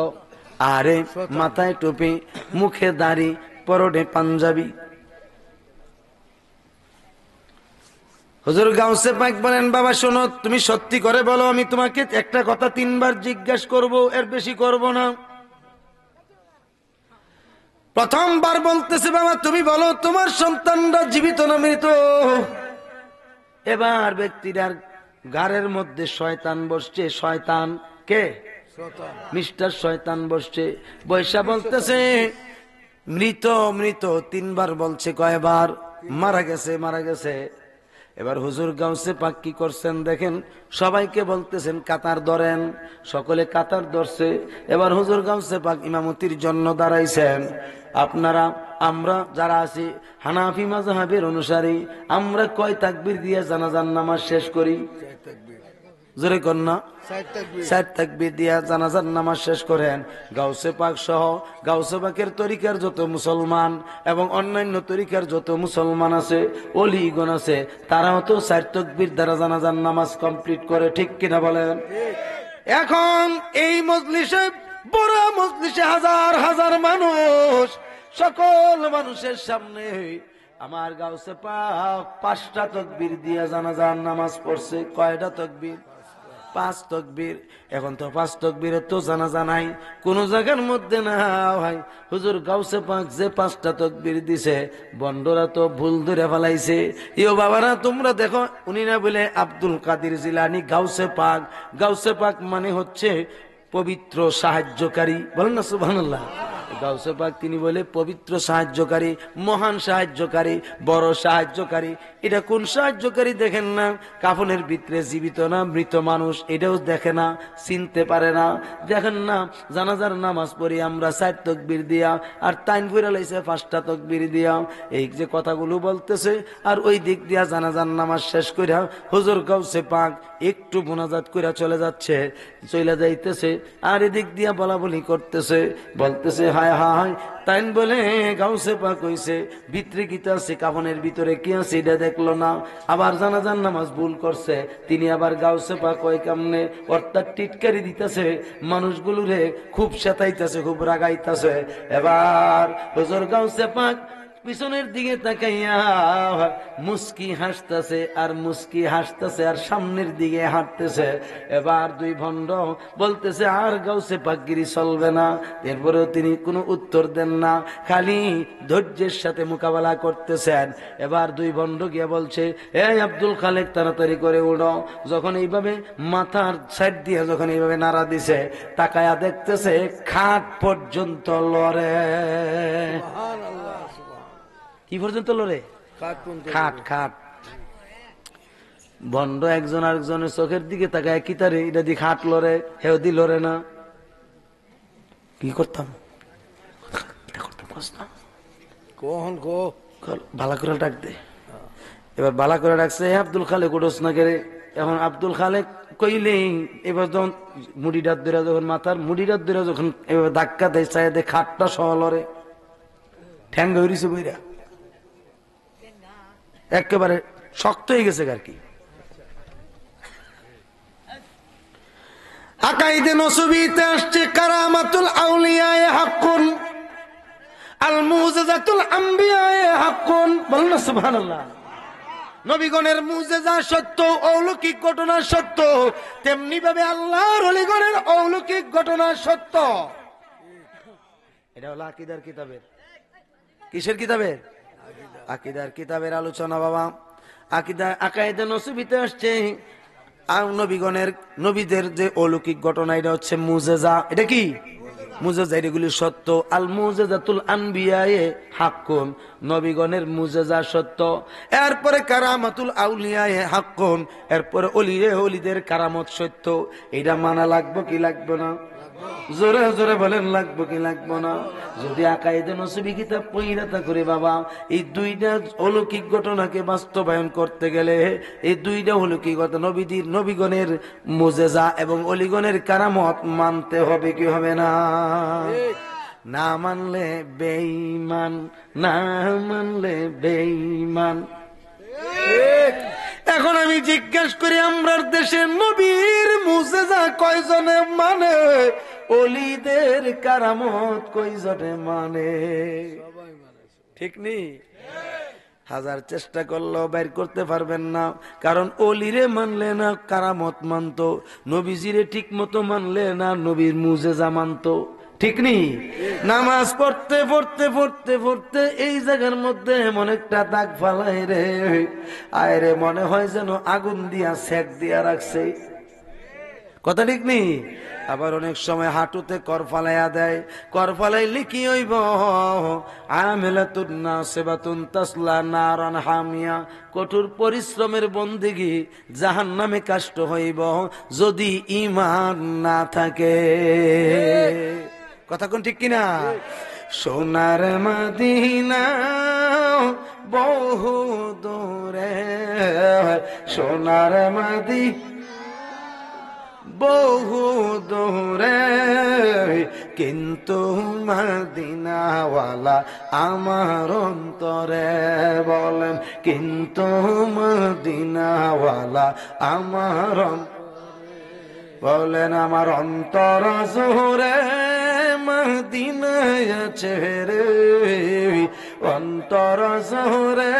A: আরে মাথায় টুপি, মুখে দাড়ি, পরনে পাঞ্জাবি। হুজুর গাউসে পাক বলেন, বাবা শোনো, তুমি সত্যি করে বলো, আমি তোমাকে একটা কথা 3 বার জিজ্ঞাসা করব, এর বেশি করব না। প্রথমবার বলতেছে, বাবা তুমি বলো তোমার সন্তানরা জীবিত না মৃত? এবার ব্যক্তিটার গাড়ের মধ্যে শয়তান বসছে। শয়তান কে? মিস্টার শয়তান বসছে, বৈশা বলতেছে মৃত মৃত 3 বার বলছে। কয়বার? মারা গেছে, মারা গেছে। এবার হুজুর গাউসে পাক কি করছেন দেখেন, সবাইকে বলতেছেন কাতার ধরেন, সকলে কাতার ধরছে। এবার হুজুর গাউসে পাক ইমামতির জন্য দাঁড়াইছেন। আপনারা, আমরা যারা আছি হানাফি মাযহাবের অনুসারী, আমরা কয় তাকবীর দিয়ে জানাজার নামাজ শেষ করি? জোরে কন্যা 4 তাকবীর দিয়া জানাজার নামাজ শেষ করেন। গাউসে পাক সহ গাউসে পাকের তরিকার যত মুসলমান এবং অন্যান্য তরিকার যত মুসলমান আছে, ওলিগণ আছে, তারাও তো 4 তাকবীর দ্বারা জানাজার নামাজ কমপ্লিট করে, ঠিক কিনা বলেন? এখন এই মজলিসে, বড় মজলিসে হাজার হাজার মানুষ, সকল মানুষের সামনে আমার গাউসে পাক 5টা তাকবীর দিয়ে জানাজার নামাজ পড়ছে। কয়টা তাকবীর? 5 তাকবীর। এখন তো 5 তাকবীরের তো জানাজা নাই কোন জায়গার মধ্যে না ভাই। হুজুর গাউসে পাক যে 5টা তাকবীর দিছে, বন্ডরা তো ভুল ধরে ফেলাইছে। ইও বাবারা তোমরা দেখো, উনি না বলে আব্দুল কাদের জিলানী গাউসে পাক। গাউসে পাক মানে হচ্ছে পবিত্র সাহায্যকারী, বলেন না সুবহানাল্লাহ। গাউসে পাক তিনি বলে পবিত্র সাহায্যকারী, মহান সাহায্যকারী, বড় সাহায্যকারী। এটা কোন সাহায্যকারী দেখেন না, কাফনের ভিতরে জীবিত না মৃত মানুষ এটাও দেখে না, চিনতে পারে না। দেখেন না জানাজার নামাজ পড়ি আমরা 4 তাকবীর দিয়া, আর তাইন ফিরে লাইছে 5টা তাকবীর দিয়া। এই যে কথাগুলো বলতেছে, আর ওই দিক দিয়া জানাজার নামাজ শেষ কইরা হুজুর গাউসে পাক একটু মোনাজাত কইরা চলে যাচ্ছে, চলে যাইতেছে, আর এদিক দিয়া বলা বলি করতেছে, বলতেছে হায় হায়। তাইন বলে গাউসে পাক কইছে ভিতরে কি আছে, কাফনের ভিতরে কি আছে এটা দেখলো না, আবার জানাজার নামাজ ভুল করছে। তিনি আবার গাউসে পাক কয় কেমনে, অর্থাৎ টিটকারি দিতেছে মানুষগুলোরে, খুব সেতাইতেছে, খুব রাগাইতেছে। এবার হুজুর গাউসে পাক পিছনের দিকে তাকাইয়া মুস্কি হাসতেছে, আর মুস্কি হাসতেছে, আর সামনের দিকে হাঁটতেছে। এবার 2 ভণ্ড বলতেছে আর গাউসে পাকগিরি চলবে না। এরপরেও তিনি কোনো উত্তর দেন না, খালি ধৈর্যের সাথে মোকাবেলা করতেছেন। এবার 2 ভণ্ড গিয়ে বলছে এই আব্দুল খালেক তাড়াতাড়ি করে উঠো। যখন এইভাবে মাথার সাইড দিয়ে যখন এইভাবে নাড়া দিছে, তাকায়া দেখতেছে খাট পর্যন্ত লড়ে। কি পর্যন্ত লড়ে? খাট খাট। ভণ্ড একজন আরেকজনের চোখের দিকে তাকায়, কি তারে এটা দিয়ে খাট লড়ে, হেও দি লড়ে না। কি করতাম ভালো করে ডাক দে। এবার বালা করে ডাকছে আব্দুল খালেক উঠোস না কেড়ে। এখন আব্দুল খালেক কইলেই এবার যখন মুড়িটার ধরে, যখন মাথার মুড়িটার ধরে যখন এবার ধাক্কা দেয়, চাই দে খাটটা সহ লড়ে, ঠ্যাং হইছে বইরা একেবারে শক্ত হয়ে গেছে আর কি। আকাইদে নসবিতে আসছে কারামাতুল আউলিয়ায়ে হাক্কুন, আল মুজিজাতুল আম্বিয়ায়ে হাক্কুন, বলেন না সুবহানাল্লাহ। নবীগণের মুজিজা সত্য, অলৌকিক ঘটনা সত্য, তেমনি ভাবে আল্লাহর ওলিগণের অলৌকিক ঘটনা সত্য। এটা হলো আকীদার কিতাবের, কিসের কিতাবের? আকীদার কিতাবের আলোচনা বাবা। আকীদা আকাইদে নসবিতে আসছে নবীগণের, নবীদের যে অলৌকিক ঘটনা, এটা হচ্ছে মুজিজা। এটা কি মুজিজা? এগুলি সত্য। আল মুজিজাতুল আনবিয়ায়ে হাক্কুন, নবীগণের মুজিজা সত্য। এরপরে কারামাতুল আউলিয়ায়ে হাক্কুন, এরপরে ওলিদের কারামত সত্য। এটা মানা লাগবে কি লাগবে না? জোরে জোরে বলেন লাগবে কি লাগবে না? যদি আকাইদে নসবি কিতাব পড়া করে বাবা, এই 2টা অলৌকিক ঘটনাকে বাস্তবায়ন করতে গেলে, এই 2টা অলৌকিক ঘটনা নবীগণের মুজিজা এবং অলিগণের কারামত মানতে হবে কি হবে না? না মানলে বেঈমান, না মানলে বেঈমান। এখন আমি জিজ্ঞাসা করি, আমরা দেশের নবীর মুজিজা কয়জনে মানে, ওলিদের কারামত কয়জনে মানে? ঠিক নেই। হাজার চেষ্টা করলেও বাইর করতে পারবেন না, কারণ ওলিরে মানলে না কারামত মানতো, নবীজিরে ঠিক মতো মানলে না নবীর মুজিজা মানতো। ঠিক নেই। নামাজ পড়তে পড়তে পড়তে পড়তে এই জায়গার মধ্যে এমন একটা দাগ ফালাই রে, আয় রে, মনে হয় যেন আগুন দিয়া সেক দিয়া রাখছে। কথা ঠিক নেই। আবার অনেক সময় হাঁটুতে কর ফালাইয়া দেয়, কর ফালাইলে কি হইব? আমিলাতুন নাসিবাতুন তাসলা নারান হামিয়া, কঠোর পরিশ্রমের বন্দেগী, জাহান্নামে কাষ্ট হইব যদি ঈমান না থাকে। কথা কোন ঠিক কিনা? সোনার মদিনা বহু দূরে, সোনার মদিনা বহু দূরে, কিন্তু মদিনাওয়ালা আমার অন্তরে। বলেন কিন্তু মদিনাওয়ালা আমার, বলেন আমার অন্তর জোরে মদিনায় আছে রে, অন্তর জোরে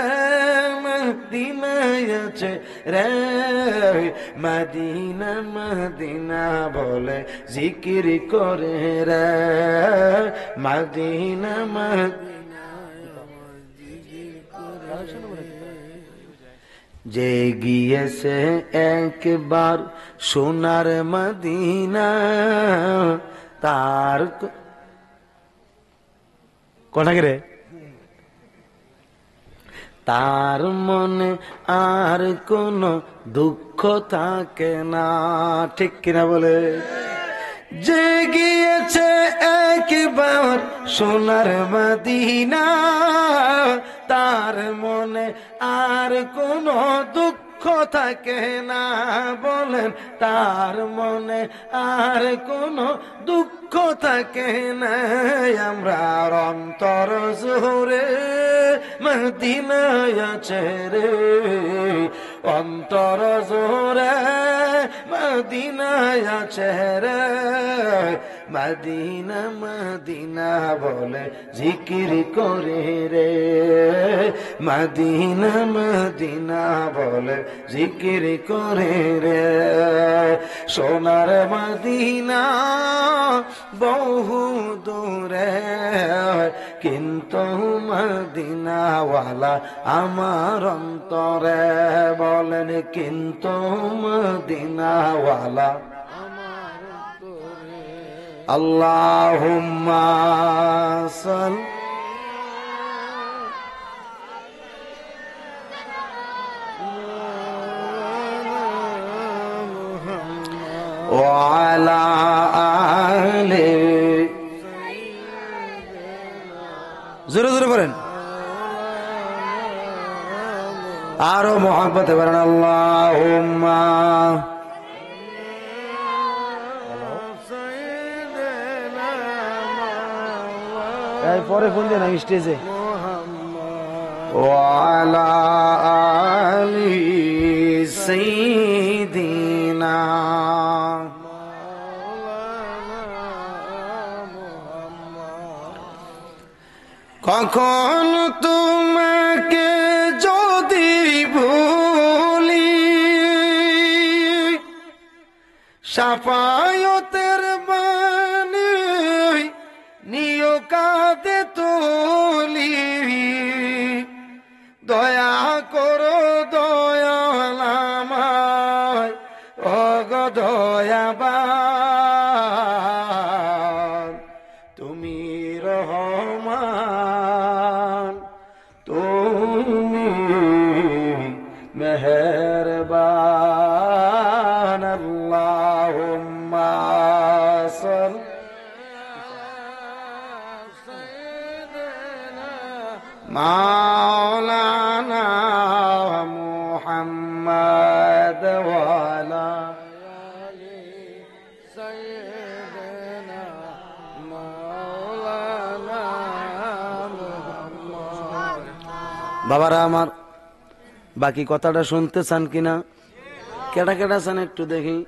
A: মদিনায় আছে রে, মদিনা মদিনা বলে জিকির করে রে, মদিনা মদিনা যে গিয়েছে একবার সোনার মদিনা তার কথা রে, তার মনে আর কোনো দুঃখ থাকে না, ঠিক কিনা বলে? যে গিয়েছে একবার সোনার মদিনা তার মনে আর কোনো দুঃখ থাকে না, বলেন তার মনে আর কোনো দুঃখ থাকে না। আমরা অন্তর জোরে মদিনায় আছে রে, অন্তর জোরে মদিনায় আছে রে, মদিনা মদিনা বলে জিকির করে রে, মদিনা মদিনা বলে জিকির করে রে। সোনার মদিনা বহু দূরে কিন্তু মদিনাওয়ালা আমার অন্তরে, বলেন কিন্তু মদিনাওয়ালা আল্লাহুম্মা সাল্লি ওয়া আলা আলি, জোরে জোরে বলেন, আরো মোহাব্বতে বলেন আল্লাহুম্মা পরে ফোন দেন স্টেজে, ওয়া আলা আলি সাইয়্যিদিনা। কখন তোমাকে যদি ভুলি শাফায়াতের বাণী নিও কাঁধে তুলি, দয়া করো দয়াল আমায় ওগো দয়াবান, তুমি রহমান তুমি মেহেরবান। আল্লাহুম্মা সাল্লি মাওলানা মুহাম্মদ ওয়া আলা আলি সাইয়্যিদিনা মাওলানা মুহাম্মদ। বাবারা আমার, বাকি কথাটা শুনতে চান কিনা? কেডা কেডা চান একটু দেখি।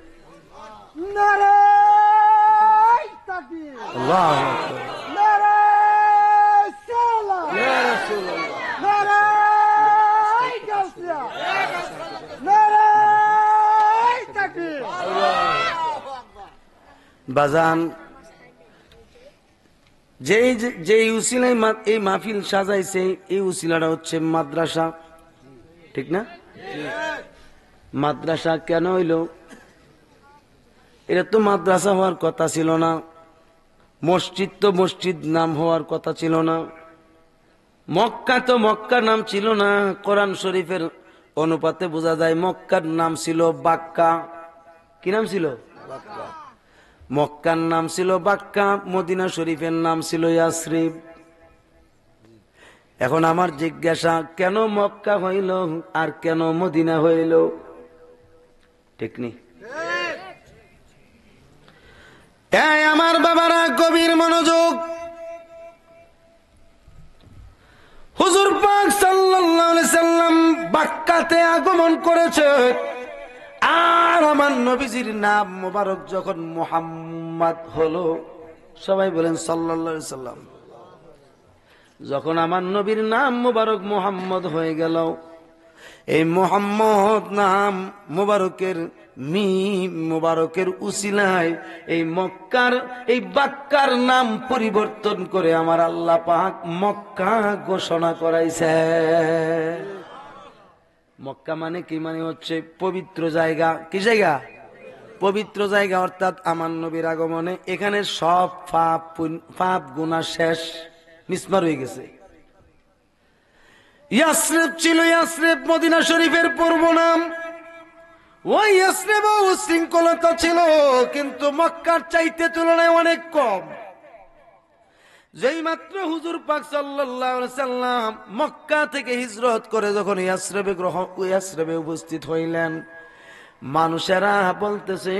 A: নারায়ে তাকবীর, আল্লাহু আকবার, নারায়ে সালাম, ইয়া রাসূলুল্লাহ, নারায়ে গাউসিয়া, ইয়া রাসূলুল্লাহ, নারায়ে তাকবীর, আল্লাহু আকবার। বাজান, যেই উসিলায় এই মাহফিল সাজাইছে, এই উসিলাটা হচ্ছে মাদ্রাসা, ঠিক না? মাদ্রাসা কেন হইল? এটা তো মাদ্রাসা হওয়ার কথা ছিল না, মসজিদ তো মসজিদ নাম হওয়ার কথা ছিল না, মক্কা তো মক্কা নাম ছিল না। কোরআন শরীফের অনুপাতে বোঝা যায় মক্কার নাম ছিল বাক্কা। কি নাম ছিল? মক্কার নাম ছিল বাক্কা, মদিনা শরীফের নাম ছিল ইয়াসরিব। এখন আমার জিজ্ঞাসা, কেন মক্কা হইল আর কেন মদিনা হইল? ঠিক নি? আমার বাবারা গভীর মনোযোগ। হুজুর পাক সাল্লাল্লাহু আলাইহি সাল্লাম বাক্কাতে আগমন করেছে, আর আমার নবীজির নাম মোবারক যখন মুহাম্মদ হলো, সবাই বলেন সাল্লাল্লাহু আলাইহি সাল্লাম। যখন আমার নবীর নাম মোবারক মুহাম্মদ হয়ে গেল, এই মোহাম্মদ নাম মুবারকের মিম মুবারকের উসিলায় এই মক্কার এই বাক্কার নাম পরিবর্তন করে আমার আল্লাহ পাক মক্কা ঘোষণা করাইছে। মক্কা মানে কি? মানে হচ্ছে পবিত্র জায়গা। কি জায়গা? পবিত্র জায়গা। অর্থাৎ আমার নবীর আগমনে এখানে সব পাপ গুনাহ শেষ, মিসমার হয়ে গেছে। ইয়াসরিব ছিল, ইয়াসরিব মদিনা শরীফের পূর্ব নাম। ওই ইয়াসরিবে উশৃঙ্খলতা ছিল, কিন্তু মক্কার চাইতে তুলনায় অনেক কম। যেই মাত্র হুজুর পাক সাল্লাল্লাহু আলাইহি সাল্লাম মক্কা থেকে হিজরত করে যখন ইয়াসরিবে উপস্থিত হইলেন, মানুষেরা বলতেছে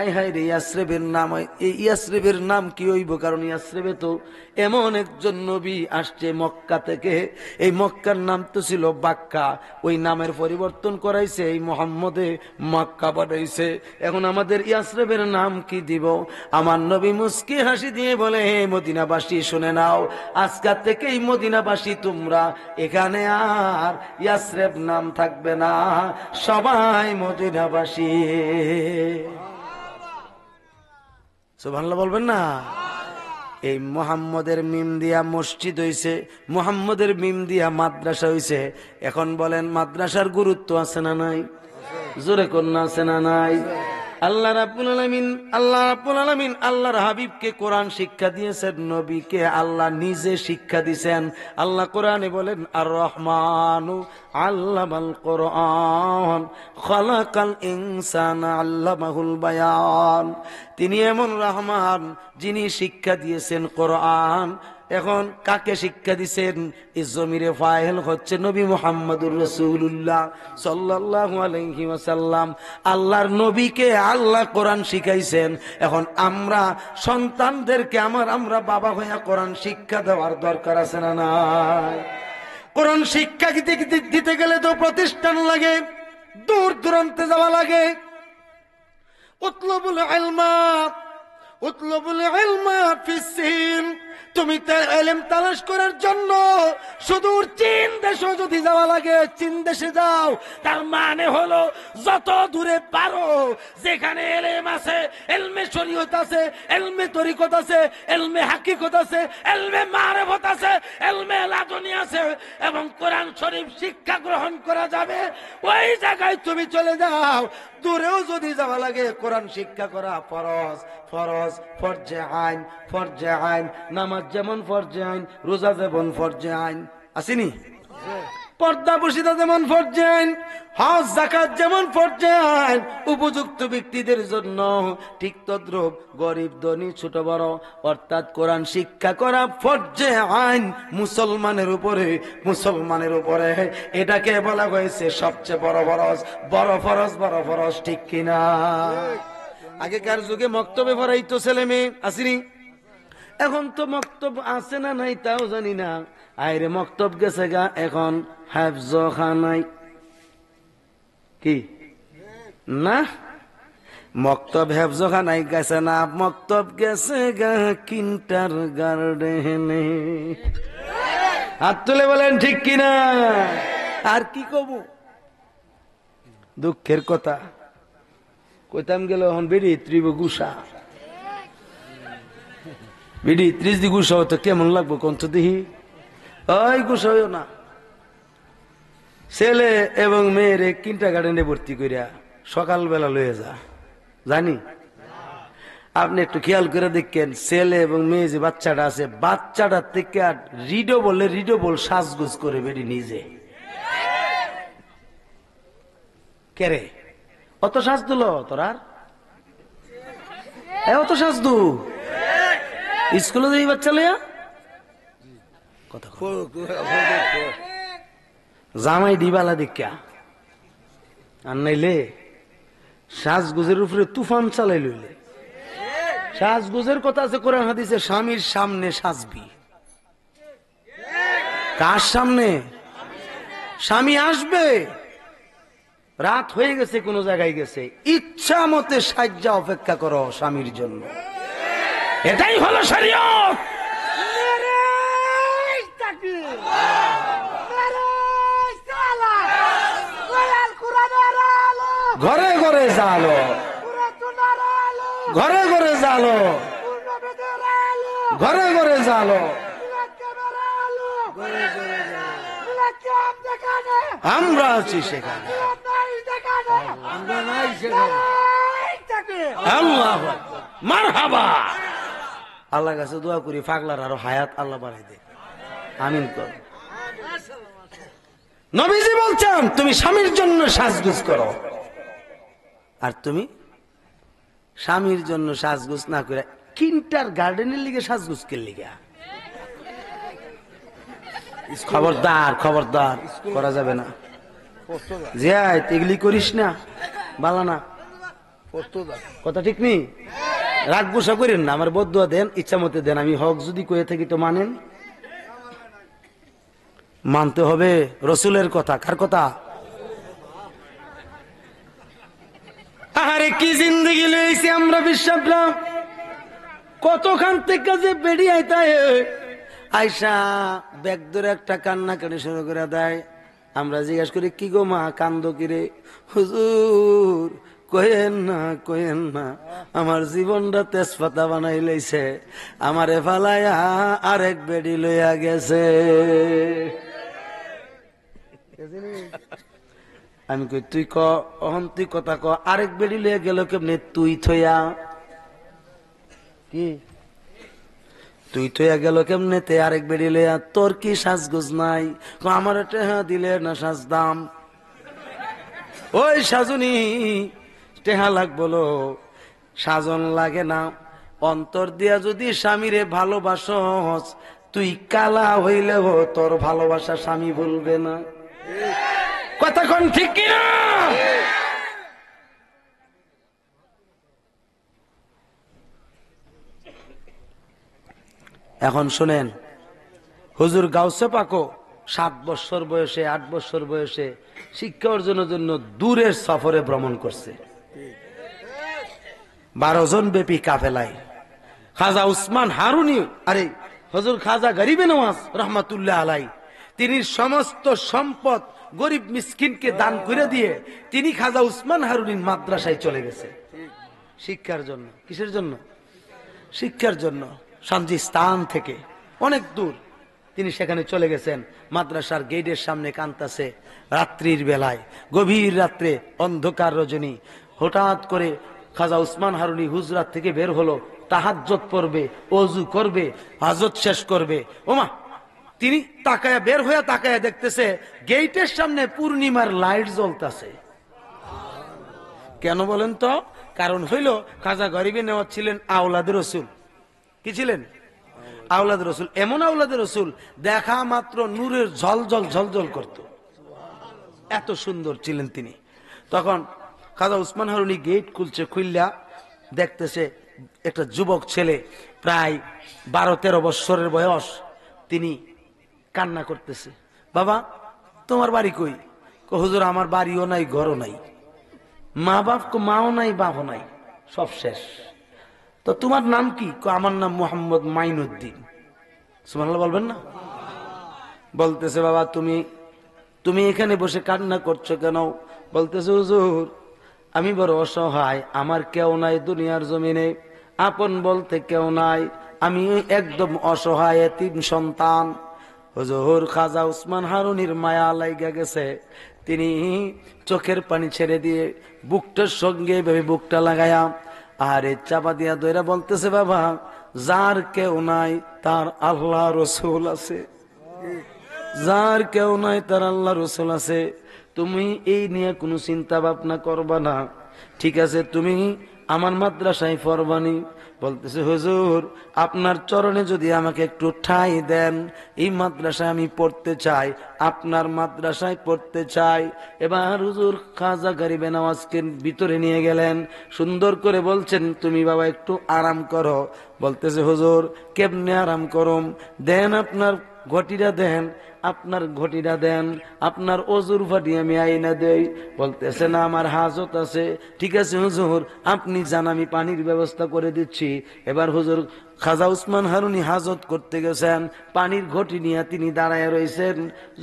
A: এই হায় রে, ইয়াসরিবের নাম, এই ইয়াসরিবের নাম কি হইব? কারণ ইয়াসরিবে তো এমন একজন নবী আসছে মক্কা থেকে, এই মক্কার নাম তো ছিল বাক্কা, ওই নামের পরিবর্তন করাইছে, এই মুহাম্মদে মক্কা বানাইছে। এখন আমাদের ইয়াসরিবের নাম কি দিব? আমার নবী মুস্কি হাসি দিয়ে বলে, হে মদিনাবাসী শুনে নাও, আজকাল থেকে এই মদিনাবাসী তোমরা এখানে আর ইয়াসরিব নাম থাকবে না, সবাই মদিনাবাসী। সুবহানাল্লাহ বলবেন না? এই মুহাম্মদের মিম দিয়া মসজিদ হইছে, মুহাম্মদের মিম দিয়া মাদ্রাসা হইছে। এখন বলেন মাদ্রাসার গুরুত্ব আছে না নাই? জোরে কন্যা আছে না নাই? আল্লাহ রাব্বুল আলামিন আল্লাহর হাবিবকে কোরআন শিক্ষা দিয়েছেন, নবীকে আল্লাহ নিজে শিক্ষা দিয়েছেন। আল্লাহ কোরআনে বলেন, আর রহমানু আল্লামাল কোরআন খালাকাল ইনসানা আল্লামাহুল বায়ান। তিনি এমন রহমান যিনি শিক্ষা দিয়েছেন কোরআন। এখন কাকে শিক্ষা দিছেন? এই জমিরে ফাইল হচ্ছে নবী মুহাম্মদুর রাসূলুল্লাহ সাল্লাল্লাহু আলাইহি ওয়াসাল্লাম। আল্লাহর নবীকে আল্লাহ কোরআন শিখাইছেন। এখন আমরা সন্তানদেরকে আমরা বাবা হইয়া কোরআন শিক্ষা দেওয়ার দরকার আছে না নাই? কোরআন শিক্ষা দিতে গেলে তো প্রতিষ্ঠান লাগে, দূর দূরান্তে যাওয়া লাগে। উতলুবুল ইলমা ফিস-সিন। তুমি তার ইলম তালাশ করার জন্য সুদূর চীন দেশে যদি যাওয়া লাগে, চীন দেশে যাও। তার মানে হলো যত দূরে পারো, যেখানে ইলম আছে, ইলমে শরীয়ত আছে, ইলমে তরিকত আছে, ইলমে হাকিকত আছে, ইলমে মারিফত আছে, ইলমে লাদুনি আছে, এবং কোরআন শরীফ শিক্ষা গ্রহণ করা যাবে, ওই জায়গায় তুমি চলে যাও। দূরেও যদি যাওয়া লাগে, কোরআন শিক্ষা করা ফরজ। ফরজে আইন। নামাজ যেমন ফরজে আইন, রোজা যেমন ফরজে আইন, আসেনি? পর্দা বসিতা যেমন ফরজে আইন, হজ যাকাত যেমন ফরজে আইন উপযুক্ত ব্যক্তিদের জন্য, ঠিক তদ্রূপ গরিব ধনী ছোট বড় অর্থাৎ কোরআন শিক্ষা করা ফরজে আইন মুসলমানের উপরে। এটাকে বলা হয়েছে সবচেয়ে বড় ফরজ। ঠিক কিনা? আগেকার যুগে মক্তবে পড়াইতো ছেলে মেয়ে, আসেনি? এখন তো মক্তব আছে না নাই তাও জানি না। আইরে মক্তব গেছে গা, এখন হাফজখানায়। কি না? মক্তব হেফজখানায় গেছে না, মক্তব গেছে গা কিন্টার গার্ডেনে। হাত তুলে বলেন ঠিক কিনা? আর কি কব? দুঃখের কথা কইতাম গেল, এখন বেড়ি ত্রিব গুসা, বিডি 30 দি গুসা হতো কেমন লাগবো কোন তো দেখি? ওই গুসা হইও না। ছেলে এবং মেয়েরে কিন্টার গার্ডেনে ভর্তি করিয়া সকালবেলা লয়ে জানি। আপনি একটু খেয়াল করে দেখেন, ছেলে এবং মেয়ে যে বাচ্চাটা আছে, বাচ্চাটার থেকে রিডোবল সাজগুজ করে বেরি নিজে। কেরে অত সাজ দিল তোরার? অত সাজ দু স্কুলে যাই বাচ্চা লইয়া কথা জামাই দিবালা দেখা আর নাইলে সাজগুজের উপরে তুফান চালাই লইলে। সাজগুজের কথা আছে কোরআন হাদিসে, স্বামীর সামনে সাজবি। কার সামনে? স্বামী আসবে, রাত হয়ে গেছে, কোন জায়গায় গেছে, ইচ্ছা মতে সাজ্জা অপেক্ষা করো স্বামীর জন্য। এটাই হলো শরীয়ত। জালো, ঘরে ঘরে জালো, ঘরে ঘরে জালো, আমরা আছি সেখানে। আল্লাহ মারহাবা। আল্লাহ কাছে দোয়া করি পাগলার আরো হায়াত আল্লাহ বাড়াই দে, আমিন কর। নবীজি বলছেন তুমি স্বামীর জন্য সাজগুজ করো, আর তুমি স্বামীর জন্য সাজগুজ না করে কিন্টার গার্ডেনের লিগে সাজগুজ কে লিগা? খবরদার খবরদার, করা যাবে না। জিয়াই এগুলি করিস না, বালা না, কথা ঠিক নেই। রাগ গুসা করেন না, আমার বদুয়া দেন, ইচ্ছা মতে দেন। আমি হক যদি কয়ে থাকি তো মানেন, মানতে হবে রসুলের কথা। কার কথা? আরে কি জিন্দগি লইছি আমরা বিশ্বাসলাম, কতখান থেকে যে বেরিয়ে আইতায় আয়সা ব্যাগ ধরে একটা কান্না কাটি শুরু করে দেয়। আমরা জিজ্ঞাসা করি কি গো মা কান্দ কিরে? হুজুর কয়েন না কয়েন না, আমার জীবনটা তেজপাতা বানাই লইছে, আমারে ফালাইয়া আরেক বেডি লইয়া গেছে। আমি কই তুই ক অহন, তুই কথা ক, আরেক বেডি লইয়া গেল কেমনে? তুই থইয়া কি তুই থইয়া গেল কেমনে তে আরেক বেডি লইয়া? তোর কি সাজগোজ নাই? আমার টেহা দিলে না সাজদাম। ওই সাজুনি টেহা লাগ বলো, সাজন লাগে না। অন্তর দিয়া যদি স্বামীরে ভালোবাসস, তুই কালা হইলেও তোর ভালোবাসা স্বামী বলবে না। কথা কোন ঠিক কিনা? এখন শোনেন, হুজুর গাউসে পাকো 7 বছর বয়সে 8 বছর বয়সে শিক্ষা অর্জনের জন্য দূরের সফরে ভ্রমণ করছে। 12 জন ব্যাপী কাফেলায় খাজা উসমান হারুনি, আরে হুজুর খাজা গরিবে নওয়াজ রহমাতুল্লাহ আলাই, তিনি সমস্ত সম্পদ গরিব মিসকিনকে দান করে দিয়ে তিনি খাজা উসমান হারুনির মাদ্রাসায় চলে গেছে শিক্ষার জন্য। কিসের জন্য? শিক্ষার জন্য। সঞ্জিস্তান থেকে অনেক দূর তিনি সেখানে চলে গেছেন। মাদ্রাসার গেটের সামনে কান্তাছে রাত্রির বেলায়, গভীর রাত্রে, অন্ধকার রজনী। হঠাৎ করে খাজা উসমান হারুনি হুজরাত থেকে বের হলো, তাহাজ্জুদ পড়বে, ওযু করবে, হাজত শেষ করবে। ওমা, তিনি তাকায়া বের হয়ে তাকায়া দেখতেছে গেটের সামনে পূর্ণিমার লাইট জ্বলতেছে। কেন বলেন তো? কারণ হইল খাজা গরিবে নেওয়াজ ছিলেন আওলাদ রসুল। কি ছিলেন? আওলাদ রসুল। এমন আওলাদ রসুল দেখা মাত্র নূরের ঝলঝল ঝলঝল করত, এত সুন্দর ছিলেন তিনি। তখন খাজা উসমান হারুনি গেট খুলছে, খুললা দেখতেছে একটা যুবক ছেলে, প্রায় 12-13 বৎসরের বয়স, তিনি কান্না করতেছে। বাবা তোমার বাড়ি কই? হুজুর আমার বাড়িও নাই, ঘরও নাই, মা বাপ, মাও নাই, বাপও নাই, সব শেষ। তো তোমার নাম কি? আমার নাম মোহাম্মদ মাইনুদ্দিন। সুবহানাল্লাহ বলবেন না? বলতেছে বাবা তুমি এখানে বসে কান্না করছো কেন? বলতেছে হুজুর আমি বড় অসহায়, আমার কেউ নাই দুনিয়ার জমিনে, আপন বলতে কেউ নাই, আমি একদম অসহায় এতিম সন্তান। হুজুর খাজা উসমান হারুনির মায়া লাইগা গেছে, তিনি চোখের পানি ছেড়ে দিয়ে বুকটার সঙ্গে ভেবে বুকটা লাগায়া আরে চাপা দিয়া দইরা বলতেছে বাবা যার কেউ নাই তার আল্লাহ রসুল আছে, যার কেউ নাই তার আল্লাহ রসুল আছে। তুমি এই নিয়ে কোনো চিন্তা ভাবনা করবা না, ঠিক আছে? তুমি আমার মাদ্রাসায় পড়বানি। বলতেছে হুজুর আপনার চরণে যদি আমাকে একটু ঠাঁই দেন, এই মাদ্রাসায় আমি পড়তে চাই, আপনার মাদ্রাসায় পড়তে চাই। এবার হুজুর খাজা গরিবে নওয়াজকে ভিতরে নিয়ে গেলেন, সুন্দর করে বলছেন তুমি বাবা একটু আরাম করো। বলতেছে হুজুর কেমনে আরাম করম? দেন আপনার ঘটিটা দেন, আপনার ঘটিটা দেন, আপনার অজুর ফাটি আমি আইনা দেই। বলতেছে না, আমার হাজত আছে। ঠিক আছে হুজুর, আপনি যান, আমি পানির ব্যবস্থা করে দিচ্ছি। এবার হুজুর খাজা উসমান হারুনি হাজত করতে গেছেন, পানির ঘটি নিয়ে তিনি দাঁড়ায় রয়েছেন।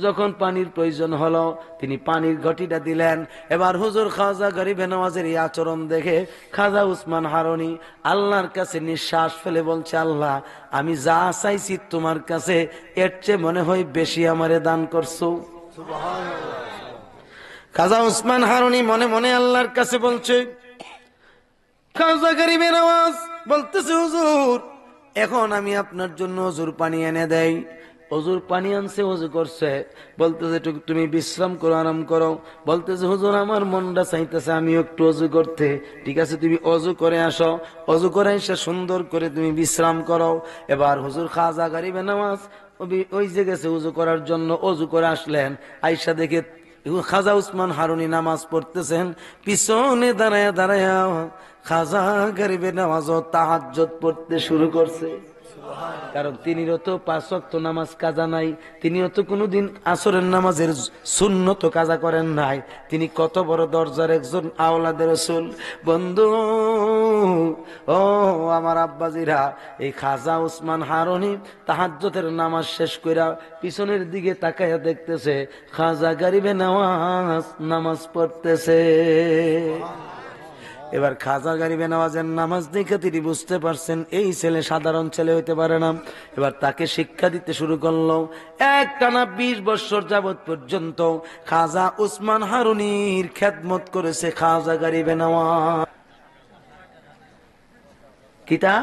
A: যখন পানির প্রয়োজন হলো, তিনি পানির ঘটিটা দিলেন। এবার হুজুর খাজা গরিবে নওয়াজের এই আচরণ দেখে খাজা উসমান হারুনি আল্লাহর কাছে নিঃশ্বাস ফেলে বলছে, আল্লাহ, আমি যা চাইছি তোমার কাছে এর চেয়ে মনে হয় বেশি আমারে দান করছো। খাজা উসমান হারুনি মনে মনে আল্লাহর কাছে বলছে। খাজা গরিবে নওয়াজ বলতেছে, হুজুর, এখন আমি আপনার জন্য অজুর পানি এনে দেই। অজুর পানি আনছে, অজু করছে। বলতেছে, তুমি বিশ্রাম করো, আরাম করো। বলতেছে, হুজুর, আমার মনটা চাইতেছে আমি একটু অজু করতে। ঠিক আছে, তুমি অজু করে আসো, অজু করে এসে সুন্দর করে তুমি বিশ্রাম করো। এবার হুজুর খাজা গরিবে নওয়াজ ওই যে গেছে অজু করার জন্য, অজু করে আসলেন। আইসা দেখে খাজা উসমান হারুনি নামাজ পড়তেছেন। পিছনে দাঁড়ায়া দাঁড়ায়া খাজা গরিবে নওয়াজ তাহাজ্জুদ পড়তে শুরু করছে। কারণ তিনিও তো 5 ওয়াক্ত নামাজ কাজা নাই, তিনিও তো কোনোদিন আসরের নামাজের সুন্নত কাজা করেন নাই। তিনি কত বড় দরজার একজন আওলাদের রাসূল। বন্ধু ও আমার আব্বাজিরা, এই খাজা উসমান হারুনি তাহাজ্জুদের নামাজ শেষ কইরা পিছনের দিকে তাকায়া দেখতেছে খাজা গরিবে নওয়াজ নামাজ পড়তেছে। এবার খাজা গরিবে নওয়াজের নামাজ দেখে তিনি বুঝতে পারছেন এই ছেলে সাধারণ ছেলে হইতে পারে না। এবার তাকে শিক্ষা দিতে শুরু করলো। একটানা 20 বছর যাবত পর্যন্ত খাজা উসমান হারুনির খেদমত করেছে খাজা গরিবে নওয়াজ। কিতা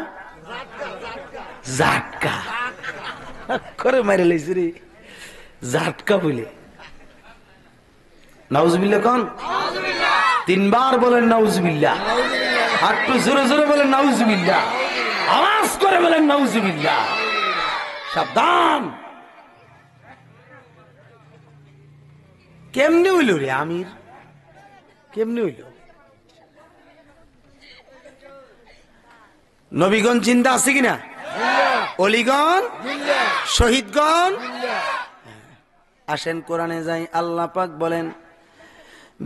A: জাটকা করে মারে লাইছে রে, জাটকা বলে। নাউজুবিল্লাহ কোন 3 বার বলেন নাউজুবিল্লাহ, একটু জোরে জোরে বলেন নাউজুবিল্লাহ, আওয়াজ করে বলেন নাউজুবিল্লাহ। সাবধান। কেমনে হইল রে আমির, কেমনে হইল? নবীগণ চিন্তা আছে কিনা? অলিগণ, শহীদগণ। আসেন কোরআনে যাই। আল্লাহ পাক বলেন,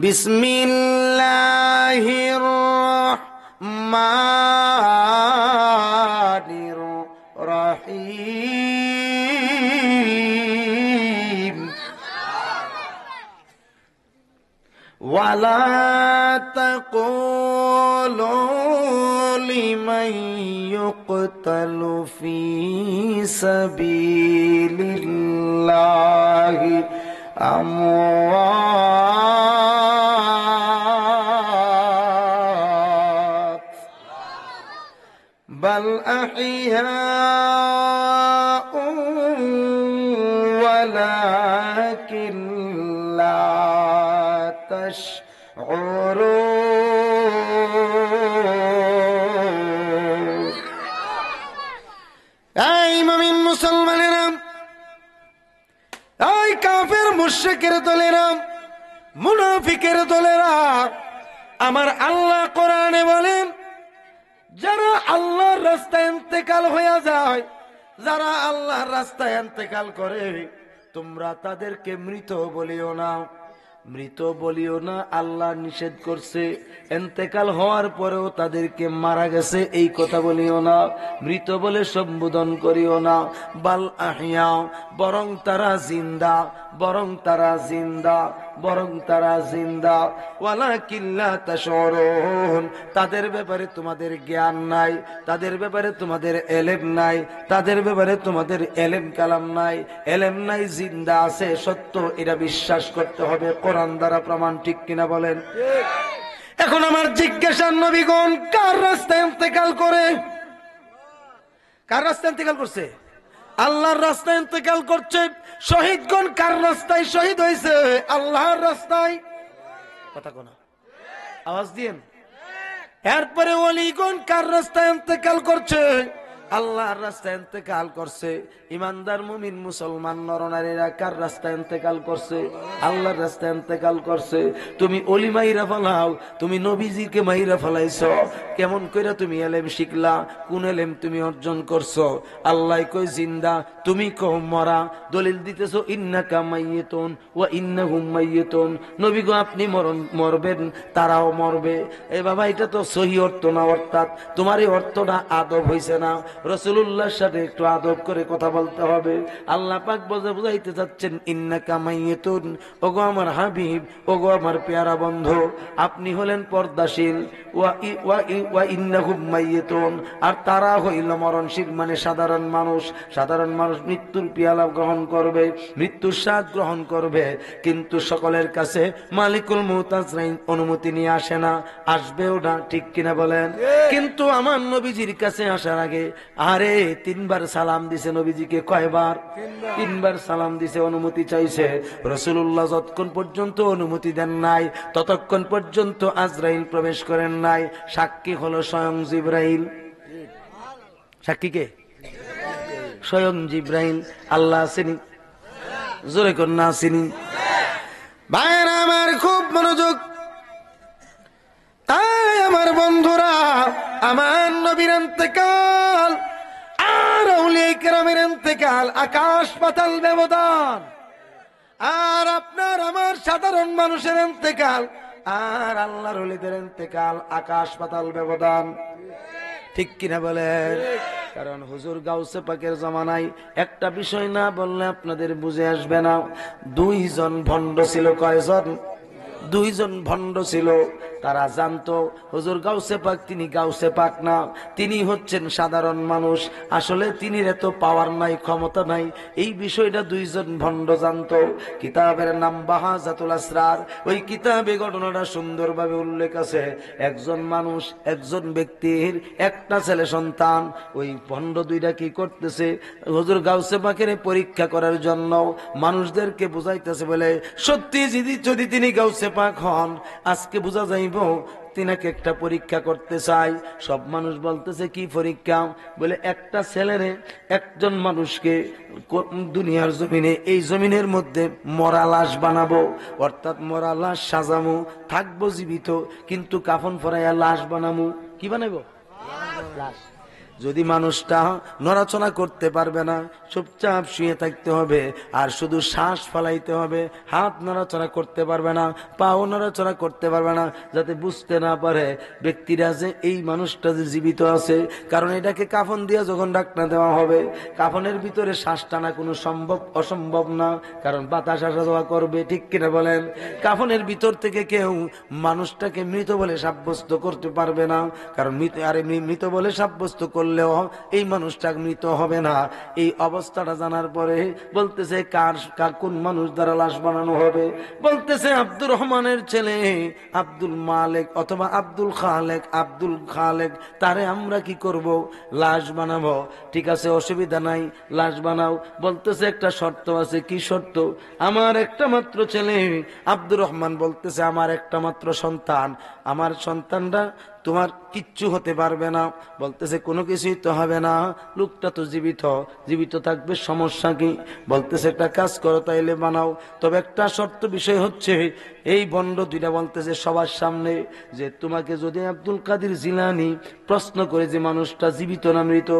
A: বিসমিল্লাহির রহমানির রহিম। ওয়ালা তাকুলু লিমান ইউকতালু ফি সাবিলিল্লাহি আমওয়াত বাল আহইয়াউ ওয়ালাকিন লা তাশউরুন। এই মুমিন মুসলমানেরা, এই কাফের মুশরিকের দলেরা, মুনাফিকের দলেরা, আমার আল্লাহ কোরআনে বলেন, যারা আল্লাহর রাস্তায় ইন্তেকাল হয়ে যায়, যারা আল্লাহর রাস্তায় ইন্তেকাল করে, তোমরা তাদেরকে মৃত বলিও না, মৃত বলিও না। আল্লাহ নিষেধ করছে। ইন্তেকাল হওয়ার পরেও তাদেরকে মারা গেছে এই কথা বলিও না, মৃত বলে সম্বোধন করিও না। বাল আহিয়া, বরং তারা জিন্দা, বরং তারা জিন্দা, বরং তারা জিন্দা। ওয়ালাকিন লা তাশউরুন, তাদের ব্যাপারে তোমাদের জ্ঞান নাই, তাদের ব্যাপারে তোমাদের এলেম নাই, তাদের ব্যাপারে তোমাদের এলেম কালাম নাই। এলেম নাই, জিন্দা আছে সত্য, এটা বিশ্বাস করতে হবে কোরআন দ্বারা প্রমাণ। ঠিক কিনা বলেন? এখন আমার জিজ্ঞাসা, নবীগণ কার রাস্তায় ইন্তেকাল করে? কার রাস্তায় ইন্তেকাল করছে? আল্লাহর রাস্তায় ইন্তেকাল করছে। শহীদগণ কার রাস্তায় শহীদ হয়েছে? আল্লাহর রাস্তায়। কথা কোনা আওয়াজ দিয়েন। এরপরে ওলিগণ কার রাস্তায় ইন্তেকাল করছে? আল্লাহর রাস্তায় ইন্তেকাল করছে। ইমানদার মুমিন মুসলমান নরনারীরা কার রাস্তায় ইন্তেকাল করছে? আল্লাহর রাস্তায় ইন্তেকাল করছে। তুমি অলি মাইরা ফেলাও, তুমি নবীজিকে মাইরা ফেলাইছো। কেমন কইরা তুমি এলেম শিখলা? কোন এলেম তুমি অর্জন করছো? আল্লাহ কই জিন্দা, তুমি কও মরা। দলিল দিতেছো ইন্নাকা মাইয়িতুন ওয়া ইন্নাহুম মাইয়িতুন। নবী গো আপনি মরবেন, তারাও মরবে। এ বাবা, এটা তো সহি অর্থ না, অর্থাৎ তোমার এই অর্থটা আদব হইছে না। রাসূলুল্লাহর সাথে একটু আদব করে কথা বলতে হবে। আল্লাহ পাক বুঝাইতে চাচ্ছেন ইন্নাকা মাইয়িতুন। ওগো আমার হাবিব, ওগো আমার পেয়ারা বন্ধু, আপনি হলেন পর্দাশীল। ওয়া ইন্নাহুম মাইয়িতুন, আর তারা হইল মরণশীল, মানে সাধারণ মানুষ। সাধারণ মানুষ মৃত্যুর পিয়ালা গ্রহণ করবে, মৃত্যুর স্বাদ গ্রহণ করবে, কিন্তু সকলের কাছে মালিকুল মউত আজরাইল অনুমতি নিয়ে আসে না, আসবেও না, ঠিক কিনা বলেন? কিন্তু আমার নবীজির কাছে আসার আগে আরে 3 বার সালাম দিছে নবীজিকে। কয়বার? 3 বার সালাম দিছে, অনুমতি চাইছে। রাসূলুল্লাহ যতক্ষণ পর্যন্ত অনুমতি দেন নাই, ততক্ষণ পর্যন্ত আজরাইল প্রবেশ করেন নাই। সাক্ষী হলো স্বয়ং জিবরাইল। সাক্ষী কে? স্বয়ং জিবরাইল। আল্লাহ আসেনি? জোরে কন্যা আসেনি? ভাইরা আমার, খুব মনোযোগ। তাই আমার বন্ধুরা, আমার নবীর ইন্তেকাল আর আউলিয়া কেরামের ইন্তেকাল আকাশ পাতাল ব্যবধান। আর আপনার আমার সাধারণ মানুষের ইন্তেকাল আর আল্লাহর ওলিদের ইন্তেকাল আকাশ পাতাল ব্যবধান, ঠিক কিনা বলেন? কারণ হুজুর গাউসে পাকের জামানায় একটা বিষয় না বললে আপনাদের বুঝে আসবে না। 2 জন ভণ্ড ছিল। কয়জন? 2 জন ভণ্ড ছিল। তারা জানতো হুজুর গাউসে পাক, তিনি গাউসে পাক না, তিনি হচ্ছেন সাধারণ মানুষ। আসলে তিনি এত পাওয়ার নাই, ক্ষমতা নাই, এই বিষয়টা 2 জন ভণ্ড জানতো। কিতাবের নাম বাহাজাতুল আসরার। ওই কিতাবে ঘটনাটা সুন্দরভাবে উল্লেখ আছে। একজন মানুষ, একজন ব্যক্তির একটা ছেলে সন্তান। ওই ভণ্ড 2টা কি করতেছে? হুজুর গাউসে পাকের পরীক্ষা করার জন্য মানুষদেরকে বুঝাইতেছে, বলে সত্যি যদি তিনি গাউসে পাক হন, আজকে বোঝা যাইব তিনাকে একটা পরীক্ষা করতে চাই। সব মানুষ বলতেছে কি পরীক্ষা? বলে একটা ছেলেরে, একজন মানুষকে দুনিয়ার জমিনে, এই জমিনের মধ্যে মরা লাশ বানাবো, অর্থাৎ মরা লাশ সাজামু, থাকবো জীবিত, কিন্তু কাফন পরাইয়া লাশ বানামু। কি বানাবো? লাশ। যদি মানুষটা নড়াচড়া করতে পারবে না, চুপচাপ শুয়ে থাকতে হবে, আর শুধু শ্বাস ফেলাইতে হবে, হাত নড়াচড়া করতে পারবে না, পাও নড়াচড়া করতে পারবে না, যাতে বুঝতে না পারে ব্যক্তিরা যে এই মানুষটা যে জীবিত আছে। কারণ এটাকে কাফন দিয়ে যখন ডাকনা দেওয়া হবে, কাফনের ভিতরে শ্বাস টানা কোনো অসম্ভব না, কারণ বাতাস আসা যাওয়া করবে, ঠিক কিনা বলেন? কাফনের ভিতর থেকে কেউ মানুষটাকে মৃত বলে সাব্যস্ত করতে পারবে না, কারণ মৃত বলে সাব্যস্ত করলেও এই মানুষটা মৃত হবে না। এই অবস্থাটা জানার পরে বলতেছে কার কোন মানুষ দ্বারা লাশ বানানো হবে? বলতেছে আব্দুর রহমানের ছেলে আব্দুল মালিক অথবা আব্দুল খালেক, তারে আমরা কি করব? লাশ বানাবো। ঠিক আছে, অসুবিধা নাই, লাশ বানাও। বলতেছে একটা শর্ত আছে। কি শর্ত? আমার একটা মাত্র ছেলে আব্দুর রহমান বলতেছে আমার একটা মাত্র সন্তান, আমার সন্তানরা তোমার কিচ্ছু হতে পারবে না। বলতেছে কোনো কিছুই তো হবে না, লোকটা তো জীবিত থাকবে, সমস্যা কি? বলতেছে একটা কাজ করো, তাইলে বানাও, তবে একটা শর্ত বিষয় হচ্ছে, এই বন্ড 2টা বলতেছে সবার সামনে, যে তোমাকে যদি আব্দুল কাদের জিলানী প্রশ্ন করে যে মানুষটা জীবিত না মৃত,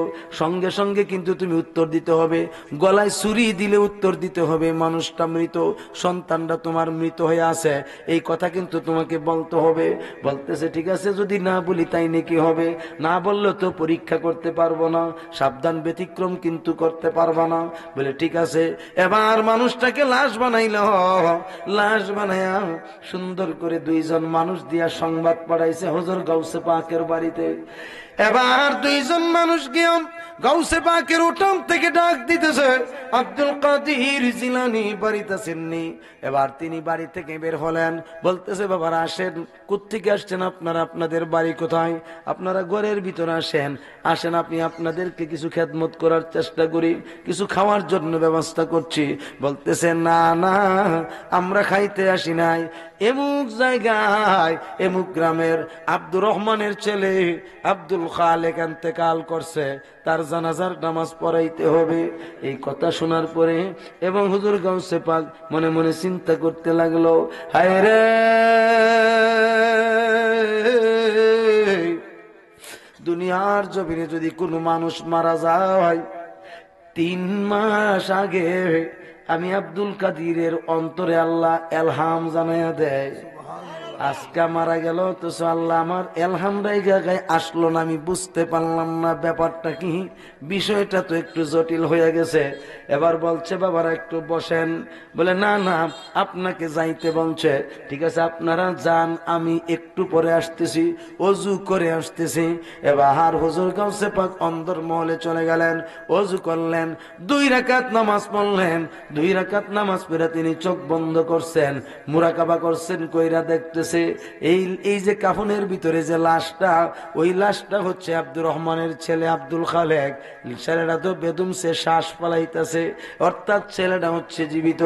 A: সঙ্গে সঙ্গে কিন্তু তুমি উত্তর দিতে হবে, গলায় ছুরি দিলে উত্তর দিতে হবে মানুষটা মৃত, সন্তানটা তোমার মৃত হয়ে আছে, এই কথা কিন্তু তোমাকে বলতে হবে। বলতেছে ঠিক আছে, যদি না বলি তাই নাকি হবে? না বললে তো পরীক্ষা করতে পারবো না, সাবধান ব্যতিক্রম কিন্তু করতে পারবা না। বলে ঠিক আছে। এবার মানুষটাকে লাশ বানাইল, লাশ বানাইয়া সুন্দর করে 2 জন মানুষ দিয়া সংবাদ পাঠাইছে হুজুর গাউসে পাকের বাড়িতে। এবার 2 জন মানুষ গিয়ে গাউসে পাকের উঠান থেকে ডাক দিতেছে, আব্দুল কাদের জিলানী বাড়িতে আছেননি? এবার তিনি বাড়ি থেকে বের হলেন, বলতেছে বাবারা আসেন। কোত্থেকে আসছেন আপনারা? আপনাদের বাড়ি কোথায়? আপনারা ঘরের ভিতরে আসেন, আপনি আপনাদেরকে কিছু খেদমত করার চেষ্টা করি, কিছু খাওয়ার জন্য ব্যবস্থা করছি। বলতেছে না না, আমরা খাইতে আসি নাই, এমুক জায়গায় এমুক গ্রামের আব্দুর রহমানের ছেলে আব্দুল আব্দুল খালেক ইন্তেকাল করছে, তার জানাজার নামাজ পড়াইতে হবে। এই কথা শোনার পরে এবং হুজুর গাউসে পাক মনে মনে চিন্তা করতে লাগলো, হায় রে, দুনিয়ার জমিনে যদি কোনো মানুষ মারা যায়, 3 মাস আগে আমি আব্দুল কাদিরের অন্তরে আল্লাহ এলহাম জানাইয়া দেয়। আজকে মারা গেল তো আল্লাহ আমার এলহামরাই জায়গায় আসলো না, আমি বুঝতে পারলাম না ব্যাপারটা কি, বিষয়টা তো একটু জটিল হয়ে গেছে। এবার বলছে বাবারা একটু বসেন, বলে না না আপনাকে যাইতে বলছে, ঠিক আছে আপনারা যান, আমি একটু পরে আসতেছি, অজু করে আসতেছি। এবার হুজুর গাউসে পাক অন্দর মহলে চলে গেলেন, অজু করলেন, 2 রাকাত নামাজ পড়লেন। 2 রাকাত নামাজ পড়ে তিনি চোখ বন্ধ করছেন, মুরাকাবা করছেন, কইরা দেখতে এই যে কাফনের ভিতরে যে লাশটা, ওই লাশটা হচ্ছে আব্দুর রহমানের ছেলে আব্দুল খালেক। ছেলেটা তো বেদম সে শ্বাস পালাইতেছে, অর্থাৎ ছেলেটা হচ্ছে জীবিত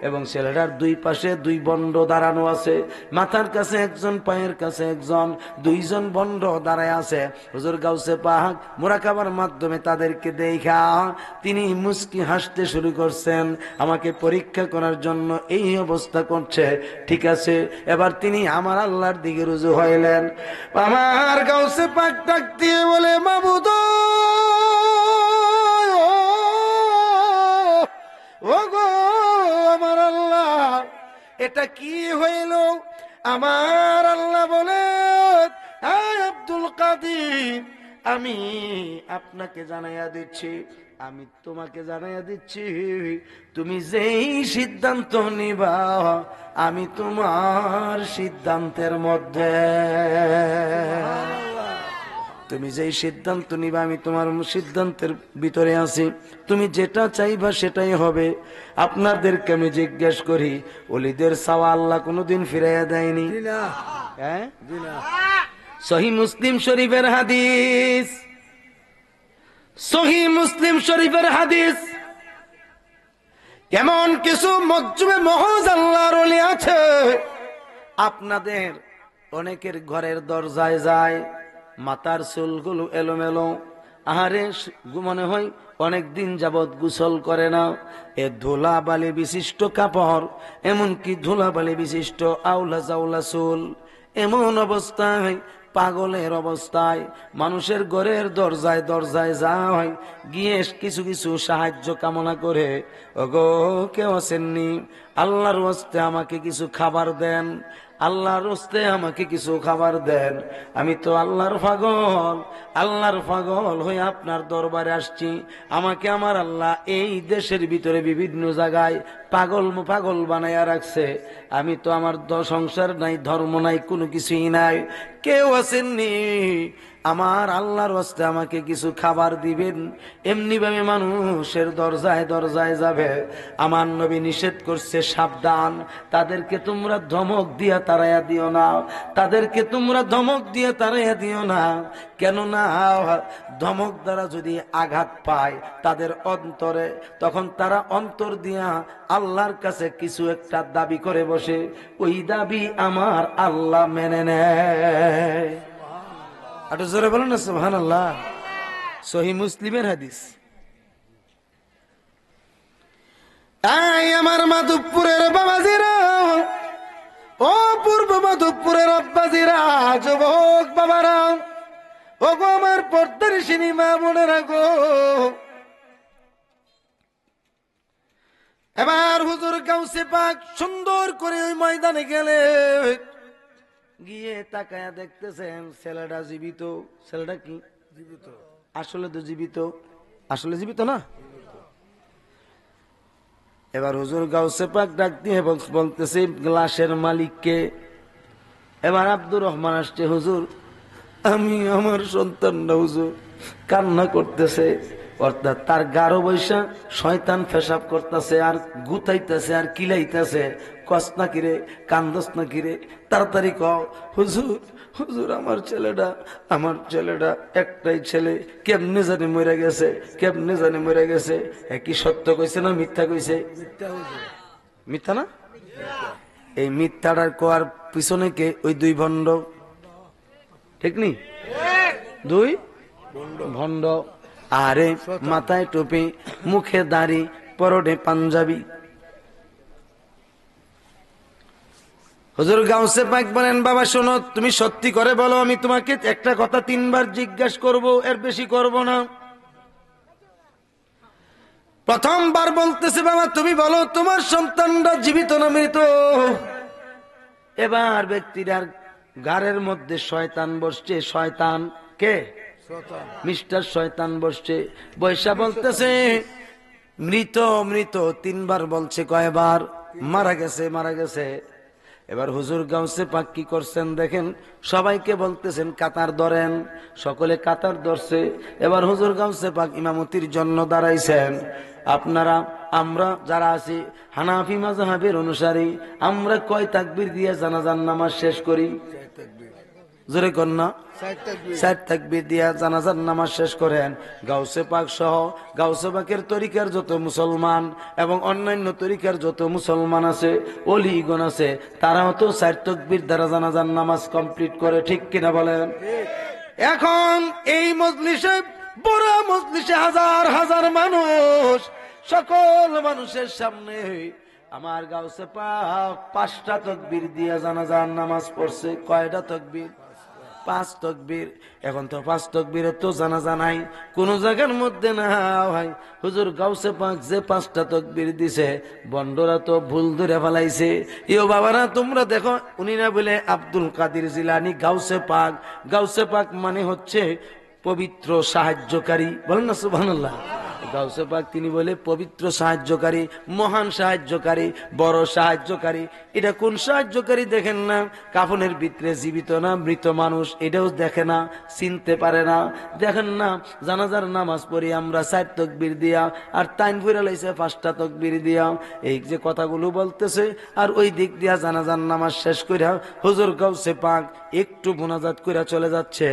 A: এবং ছেলেটার 2 পাশে 2 বন্ড দাঁড়ানো আছে, মাথার কাছে একজন, পায়ের কাছে একজন, 2 জন বন্ড দাঁড়ায় আছে। হুজুর গাউসে পাক মুরাকাবার মাধ্যমে তাদেরকে দেখা তিনি মুস্কি হাসতে শুরু করছেন, আমাকে পরীক্ষা করার জন্য এই অবস্থা করছে। ঠিক আছে, এবার তিনি আমার আল্লাহর দিকে রুজু হইলেন। আমার গাউসে পাক ডাক দিয়ে বলে, মাবুদ ও গো আমার আল্লাহ, এটা কি হইল? আমার আল্লাহ বলে, আব্দুল কাদির, আমি আপনাকে জানাইয়া দিচ্ছি, আমি তোমাকে জানাইয়া দিচ্ছি, তুমি যেই সিদ্ধান্ত নিবা আমি তোমার সিদ্ধান্তের মধ্যে, তুমি যেই সিদ্ধান্ত নিবা আমি তোমার সিদ্ধান্তের ভিতরে আছি, তুমি যেটা চাইবা সেটাই হবে। আপনাদেরকে আমি জিজ্ঞেস করি, ওলিদের চাওয়া আল্লাহ কোনোদিন ফিরাইয়া দেয়নি? হ্যাঁ, সহিহ মুসলিম শরীফের হাদিস, সহিহ মুসলিম শরীফের হাদিস, এমন কিছু মজজুমে মহজ আল্লাহর ওলি আছে, আপনাদের অনেকের ঘরের দরজায় যায়, মাথার চুলগুলো এলোমেলো, আহারে মনে হয় অনেক দিন যাবৎ গোসল করে না, এ ধুলাবালি বিশিষ্ট কাপড়, এমনকি ধুলাবালি বিশিষ্ট আউলা জাউলা চুল, এমন অবস্থায় পাগলের অবস্থায় মানুষের ঘরের দরজায় দরজায় যায়, গিয়ে কিছু কিছু সাহায্য কামনা করে, ওগো কেউ আছেননি, আল্লাহর ওয়াস্তে আমাকে কিছু খাবার দেন, আল্লাহর ওয়াস্তে আমাকে কিছু খাবার দেন, আমি তো আল্লাহর পাগল হয়ে আপনার দরবারে আসছি, আমাকে আমার আল্লাহ এই দেশের ভিতরে বিভিন্ন জায়গায় পাগল বানাইয়া রাখছে, আমি তো আমার সংসার নাই, ধর্ম নাই, কোনো কিছুই নাই, কেউ আসেননি, আমার আল্লাহর ওয়াস্তে আমাকে কিছু খাবার দিবেন। এমনি ভাবে মানুষের দরজায় দরজায় যাবে, আমার নবী নিষেধ করছে, সাবধান, তাদেরকে তোমরা ধমক দিয়া তাড়াইয়া দিও না, তাদেরকে তোমরা ধমক দিয়ে তাড়াইয়া দিও না, কেননা ধমক দ্বারা যদি আঘাত পায় তাদের অন্তরে, তখন তারা অন্তর দিয়া আল্লাহর কাছে কিছু একটা দাবি করে বসে, ওই দাবি আমার আল্লাহ মেনে নেয়। একটু জোরে বলেন না সুবহানাল্লাহ। সহিহ মুসলিমের হাদিস। আই আমার মাধবপুরের বাবাজিরা, ও পূর্ব মাধবপুরের আব্বাজিরা, যুবক বাবারা, ও গো আমার পর্দার সিনেমা বোনেরা গো, এবার হুজুর গাউসে পাক সুন্দর করে ওই ময়দানে গেলে, গিয়ে তাকায়া দেখতেছেন ছেলেটা জীবিত। ছেলেটা কি জীবিত? আসলে তো জীবিত, আসলে জীবিত না। এবার হুজুর গাউসে পাক ডাক দিয়ে বলতেছে গ্লাসের মালিককে। এবার আব্দুর রহমান আসছে, হুজুর আমি আমার সন্তানটা হুজুর কান্না করতেছে, অর্থাৎ তার গাঢ় বৈশা শয়তান পেশাব করতেছে আর গুতাইতেছে আর কিলাইতেছে, কস না কিরে, কান্দস না কিরে, তাড়াতাড়ি কও হুজুর, হুজুর আমার ছেলেটা একটাই ছেলে, কেমনে জানি মরে গেছে, কি সত্য কইছে না মিথ্যা কইছে? মিথ্যা না? এই মিথ্যাটার কোয়ার পিছনে কে? ওই 2 ভণ্ড, ঠিক নি? 2 ভণ্ড, আরে মাথায় টুপি, মুখে দাড়ি, পরনে পাঞ্জাবি। হুজুর গাউসে পাক বলেন, বাবা শোনো, তুমি সত্যি করে বলো, আমি তোমাকে একটা কথা 3 বার জিজ্ঞাসা করব, এর বেশি করব না। প্রথমবার বলতেছে, বাবা তুমি বলো তোমার সন্তানরা জীবিত না মৃত? এবার ব্যক্তিটার গাড়ের মধ্যে শয়তান বসছে। শয়তান কে? মিস্টার শয়তান বসছে। বৈশা বলতেছে মৃত মৃত 3 বার বলছে। কয়বার? মারা গেছে মারা গেছে। এবার হুজুর গাউসে পাক কি করছেন দেখেন, সবাইকে বলতেছেন কাতার ধরেন। সকলে কাতার ধরছে। এবার হুজুর গাউসে পাক ইমামতির জন্য দাঁড়াইছেন। আপনারা, আমরা যারা আছি হানাফি মাযহাবের অনুসারী, আমরা কয় তাকবীর দিয়ে জানাজার নামাজ শেষ করি? জোরে কন্যা 4 তাকবীর দিয়া জানাজার নামাজ শেষ করেন। গাউসে পাক সহ গাউসে পাকের তরিকার যত মুসলমান এবং অন্যান্য তরিকার যত মুসলমান আছে, ওলিগণ আছে, তারাও তো 4 তাকবীর দ্বারা জানাজার নামাজ কমপ্লিট করে। ঠিক কিনা বলেন? এখন এই মজলিসে, বড় মজলিসে হাজার হাজার মানুষ, সকল মানুষের সামনে আমার গাউসে পাক 5টা তাকবীর দিয়া জানাজার নামাজ পড়ছে। কয়টা তাকবীর? 5 তাকবীর। এখন তো 5 তাকবীরে তো জানাজা নাই, কোন জায়গার মধ্যে না হয়। হুজুর গাউসে পাক যে 5টা তাকবীর দিছে, বন্ডরা তো ভুল ধরে ফেলাইছে। ইও বাবারা তোমরা দেখো, উনি না বলে আব্দুল কাদের জিলানী গাউসে পাক। গাউসে পাক মানে হচ্ছে পবিত্র সাহায্যকারী। বলেন না সুবহানাল্লাহ। গাউসে পাক তিনি বলে পবিত্র সাহায্যকারী, মহান সাহায্যকারী, বড় সাহায্যকারী। এটা কোন সাহায্যকারী দেখেন না, কাফনের ভিতরে জীবিত না মৃত মানুষ এটাও দেখে না, চিনতে পারে না। দেখেন না, জানাজার নামাজ পড়ি আমরা 4 তাকবীর দিয়া, আর তাইন ফুরা লাইছে 5টা তাকবীর দিয়া। এই যে কথাগুলো বলতেছে, আর ওই দিক দিয়া জানাজার নামাজ শেষ কইরা হুজুর গাউসে পাক একটু মুনাজাত কইরা চলে যাচ্ছে,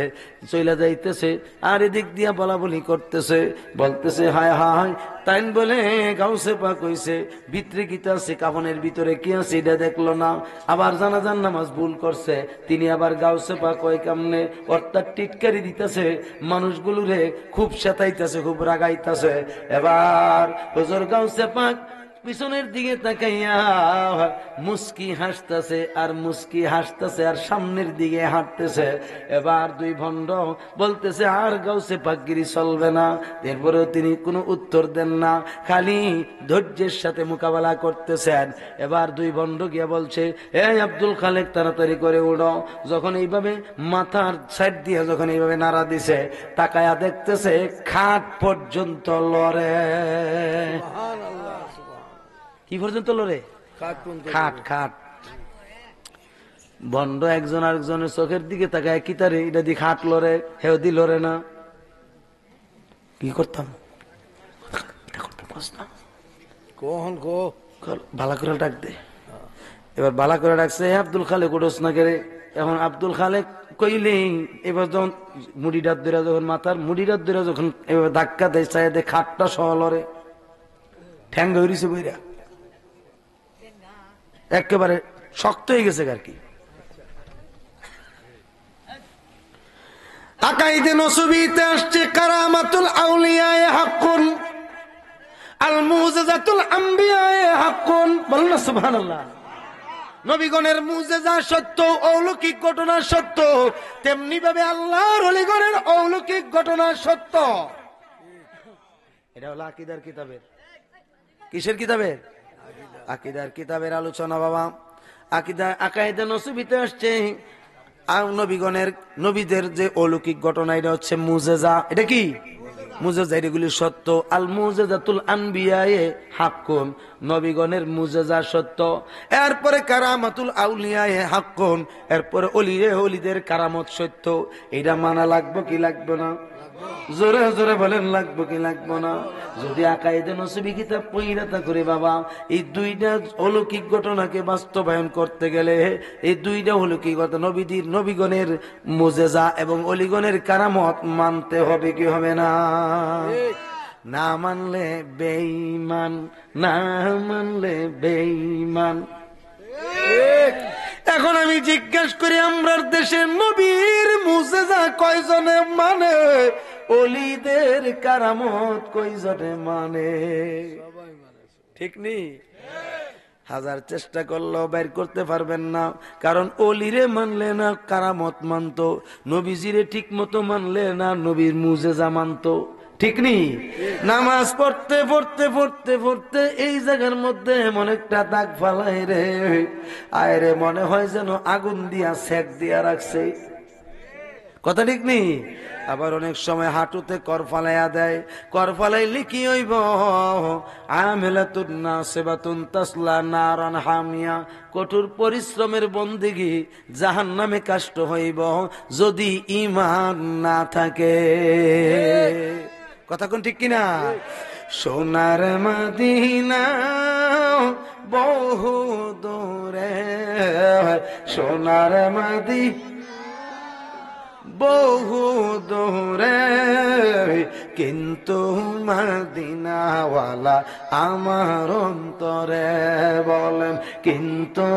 A: চলে যাইতেছে, আর এদিক দিয়া বলা বলি করতেছে, বলতেছে হায় হায়। তাইন বলে গাউসে পাক হইছে ভিতরে কিতা আছে, কাফনের ভিতরে কি আছে এটা দেখলো না। আবার জানাজার নামাজ ভুল করছে, তিনি আবার গাউসে পাক ওই কামনে, অর্থাৎ টিটকারি দিতেছে মানুষগুলোরে, খুব সেতাইতেছে, খুব রাগাইতেছে। এবার হুজুর গাউসে পাক পিছনের দিকে তাকাইয়া মুস্কি হাসতেছে আর মুস্কি হাসতেছে, আর সামনের দিকে হাঁটতেছে। এবার 2 ভণ্ড বলতেছে আর গাউসে পাকগিরি চলবে না। এরপরেও তিনি কোনো উত্তর দেন না, খালি ধৈর্যের সাথে মোকাবেলা করতেছেন। এবার 2 ভণ্ড গিয়া বলছে, এই আব্দুল খালেক তাড়াতাড়ি করে উঠো। যখন এইভাবে মাথার সাইড দিয়ে যখন এইভাবে নাড়া দিছে, তাকায়া দেখতেছে খাট পর্যন্ত লড়ে। কি পর্যন্ত লড়ে? খাট খাট। বন্ড একজন আরেকজনের চোখের দিকে তাকায়, কি তারে এটা দিয়ে খাট লড়ে, হেও দি লড়ে না। কি করতাম? ভালা করে ডাক দে। এবার ভালা করে ডাকছে, আব্দুল খালেক উঠোস না কেড়ে। এখন আব্দুল খালেক কইলেই এবার যখন মুড়িটার ধরে, যখন মাথার মুড়িটার ধরে যখন এবার ধাক্কা দেয়, চাই দে খাটটা সহ লড়ে, ঠ্যাং হইছে বইরা একেবারে শক্ত হয়ে গেছে আর কি। আকাইদে নসবিতে আসছে কারামাতুল আউলিয়ায়ে হাক্কুন, আল মুজিজাতুল আম্বিয়ায়ে হাক্কুন। বলেন না সুবহানাল্লাহ। নবীগণের মুজিজা সত্য, অলৌকিক ঘটনা সত্য, তেমনি ভাবে আল্লাহর ওলিগণের অলৌকিক ঘটনা সত্য। এটা হলো আকীদার কিতাবের। কিসের কিতাবের? আকীদার কিতাবের আলোচনা বাবা। আকীদা আকাইদে নসবিতে আসছে নবীগণের, নবীদের যে অলৌকিক ঘটনা, এটা হচ্ছে মুজিজা। এটা কি মুজিজা? এগুলি সত্য। আল মুজিজাতুল আনবিয়ায়ে হাক্কুন, নবীগণের মুজিজা সত্য। এরপরে কারামাতুল আউলিয়ায়ে হাক্কুন, এরপরে ওলিদের কারামত সত্য। এটা মানা লাগবে কি লাগবে না? জোরে জোরে বলেন লাগবে কি লাগবে না? যদি আকাইদে নসবি কিতাব পড়া করে বাবা, এই 2টা অলৌকিক ঘটনাকে বাস্তবায়ন করতে গেলে, এই 2টা অলৌকিক ঘটনা, নবীগণের মুজিজা এবং অলিগণের কারামত মানতে হবে কি হবে না? না মানলে বেঈমান, না মানলে বেঈমান। এখন আমি জিজ্ঞাসা করি, আমরার দেশে নবীর মুজিজা কয়জনে মানে? অলিদের কারামত কইজনে মানে, ঠিক নেই? হাজার চেষ্টা করলেও বের করতে পারবেন না, কারণ অলিরে মানলে না কারামত মানতো, নবীজিরে ঠিক মতো মানলে না নবীর মুজেজা মানতো, ঠিক নেই? নামাজ পড়তে পড়তে পড়তে পড়তে এই জায়গার মধ্যে এমন একটা দাগ ফালাই রে, আয় রে মনে হয় যেন আগুন দিয়া সেক দিয়া রাখছে, কথা ঠিক নেই? আবার অনেক সময় হাঁটুতে কর ফালাইয়া দেয়, কর ফালাইলে কি হইব? আমিলাতুন নাসিবাতুন তাসলা নারান হামিয়া, কঠোর পরিশ্রমের বন্দেগী জাহান্নামে কাষ্ট হইব যদি ঈমান না থাকে, কথা কোন ঠিক কিনা? সোনার মদিনা বহু দূরে, সোনার মদিনা বহু দূরে, কিন্তু মদিনাওয়ালা আমার অন্তরে, বলেন কিন্তু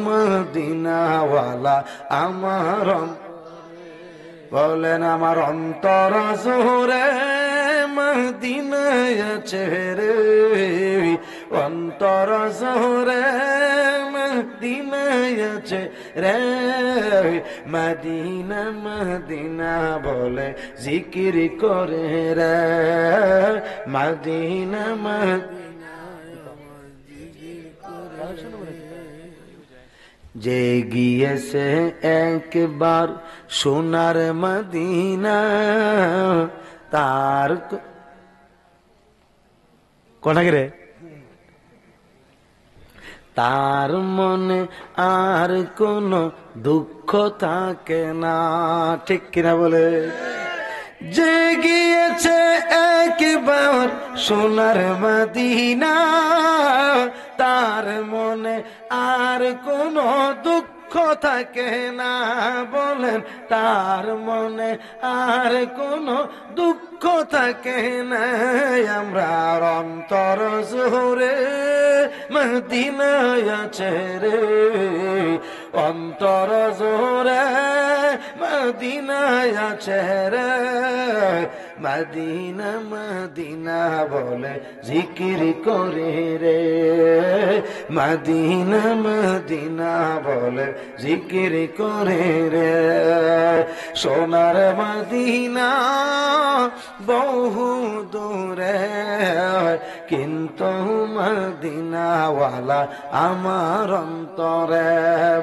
A: মদিনাওয়ালা আমার, বলেন আমার অন্তর জোরে মদিনায় আছে রে, অন্তর জোরে মদিনায় আছে রে, মদিনা মদিনা বলে জিকির করে রে, মদিনা মদিনা যে গিয়েছে একবার সোনার মদিনা, তার কোনটা রে, তার মনে আর কোনো দুঃখ থাকে না, ঠিক কিনা বলে? যে গিয়েছে একবার সোনার মদিনা, তার মনে আর কোনো দুঃখ থাকে না, বলেন তার মনে আর কোনো দুঃখ থাকে না, আমরা অন্তর জোরে মদিনায় আছে রে, অন্তর জোরে মদিনায় আছে রে, মদিনা মদিনা বলে জিকির করে রে, মদিনা মদিনা বলে জিকির করে রে, সোনার মদিনা বহু দূরে, কিন্তু মদিনাওয়ালা আমার অন্তরে,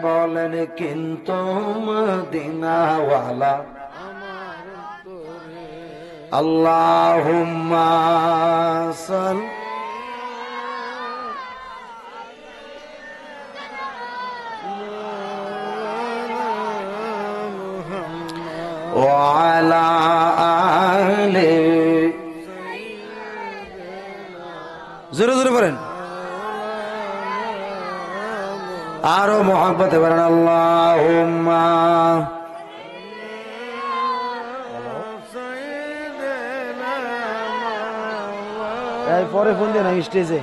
A: বলেন কিন্তু মদিনাওয়ালা আল্লাহুম্মা সাল্লি ওয়া আলা আলি, জোরে জোরে বলেন, আরো মহব্বতে বলেন আল্লাহুম্মা পরে ফোন দিয়ে না স্টেজে,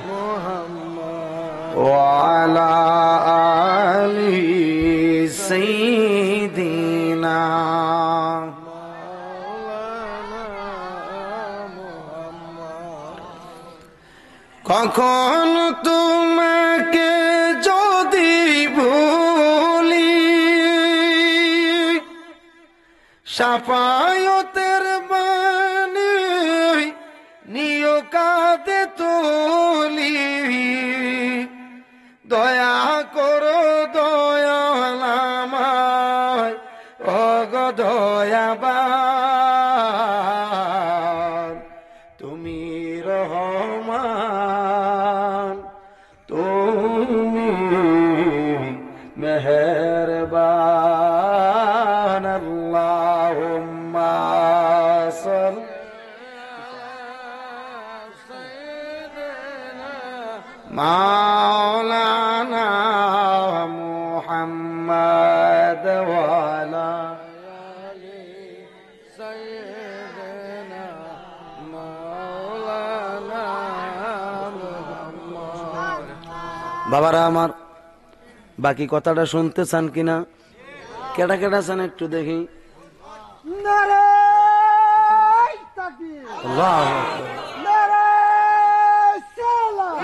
A: ওয়া আলা আলি সাইয়্যিদিনা, কখন তোমাকে যদি ভুলি, শাফায়াতের বাণী নিয় কাঁদে তুলি, দয়া করো দয়াল আমায় ওগো দয়াবান, তুমি রহমান তুমি মেহেরবান, আল্লাহুম্মা সাল্লি মাওলানা মুহাম্মদ ওয়া আলা আলি সাইয়্যিদিনা মাওলানা মুহাম্মদ। বাবারা আমার, বাকি কথাটা শুনতে চান কিনা? কেডা কেডা চান একটু দেখি। আল্লাহু আকবার।
B: নারায়ে সালাম,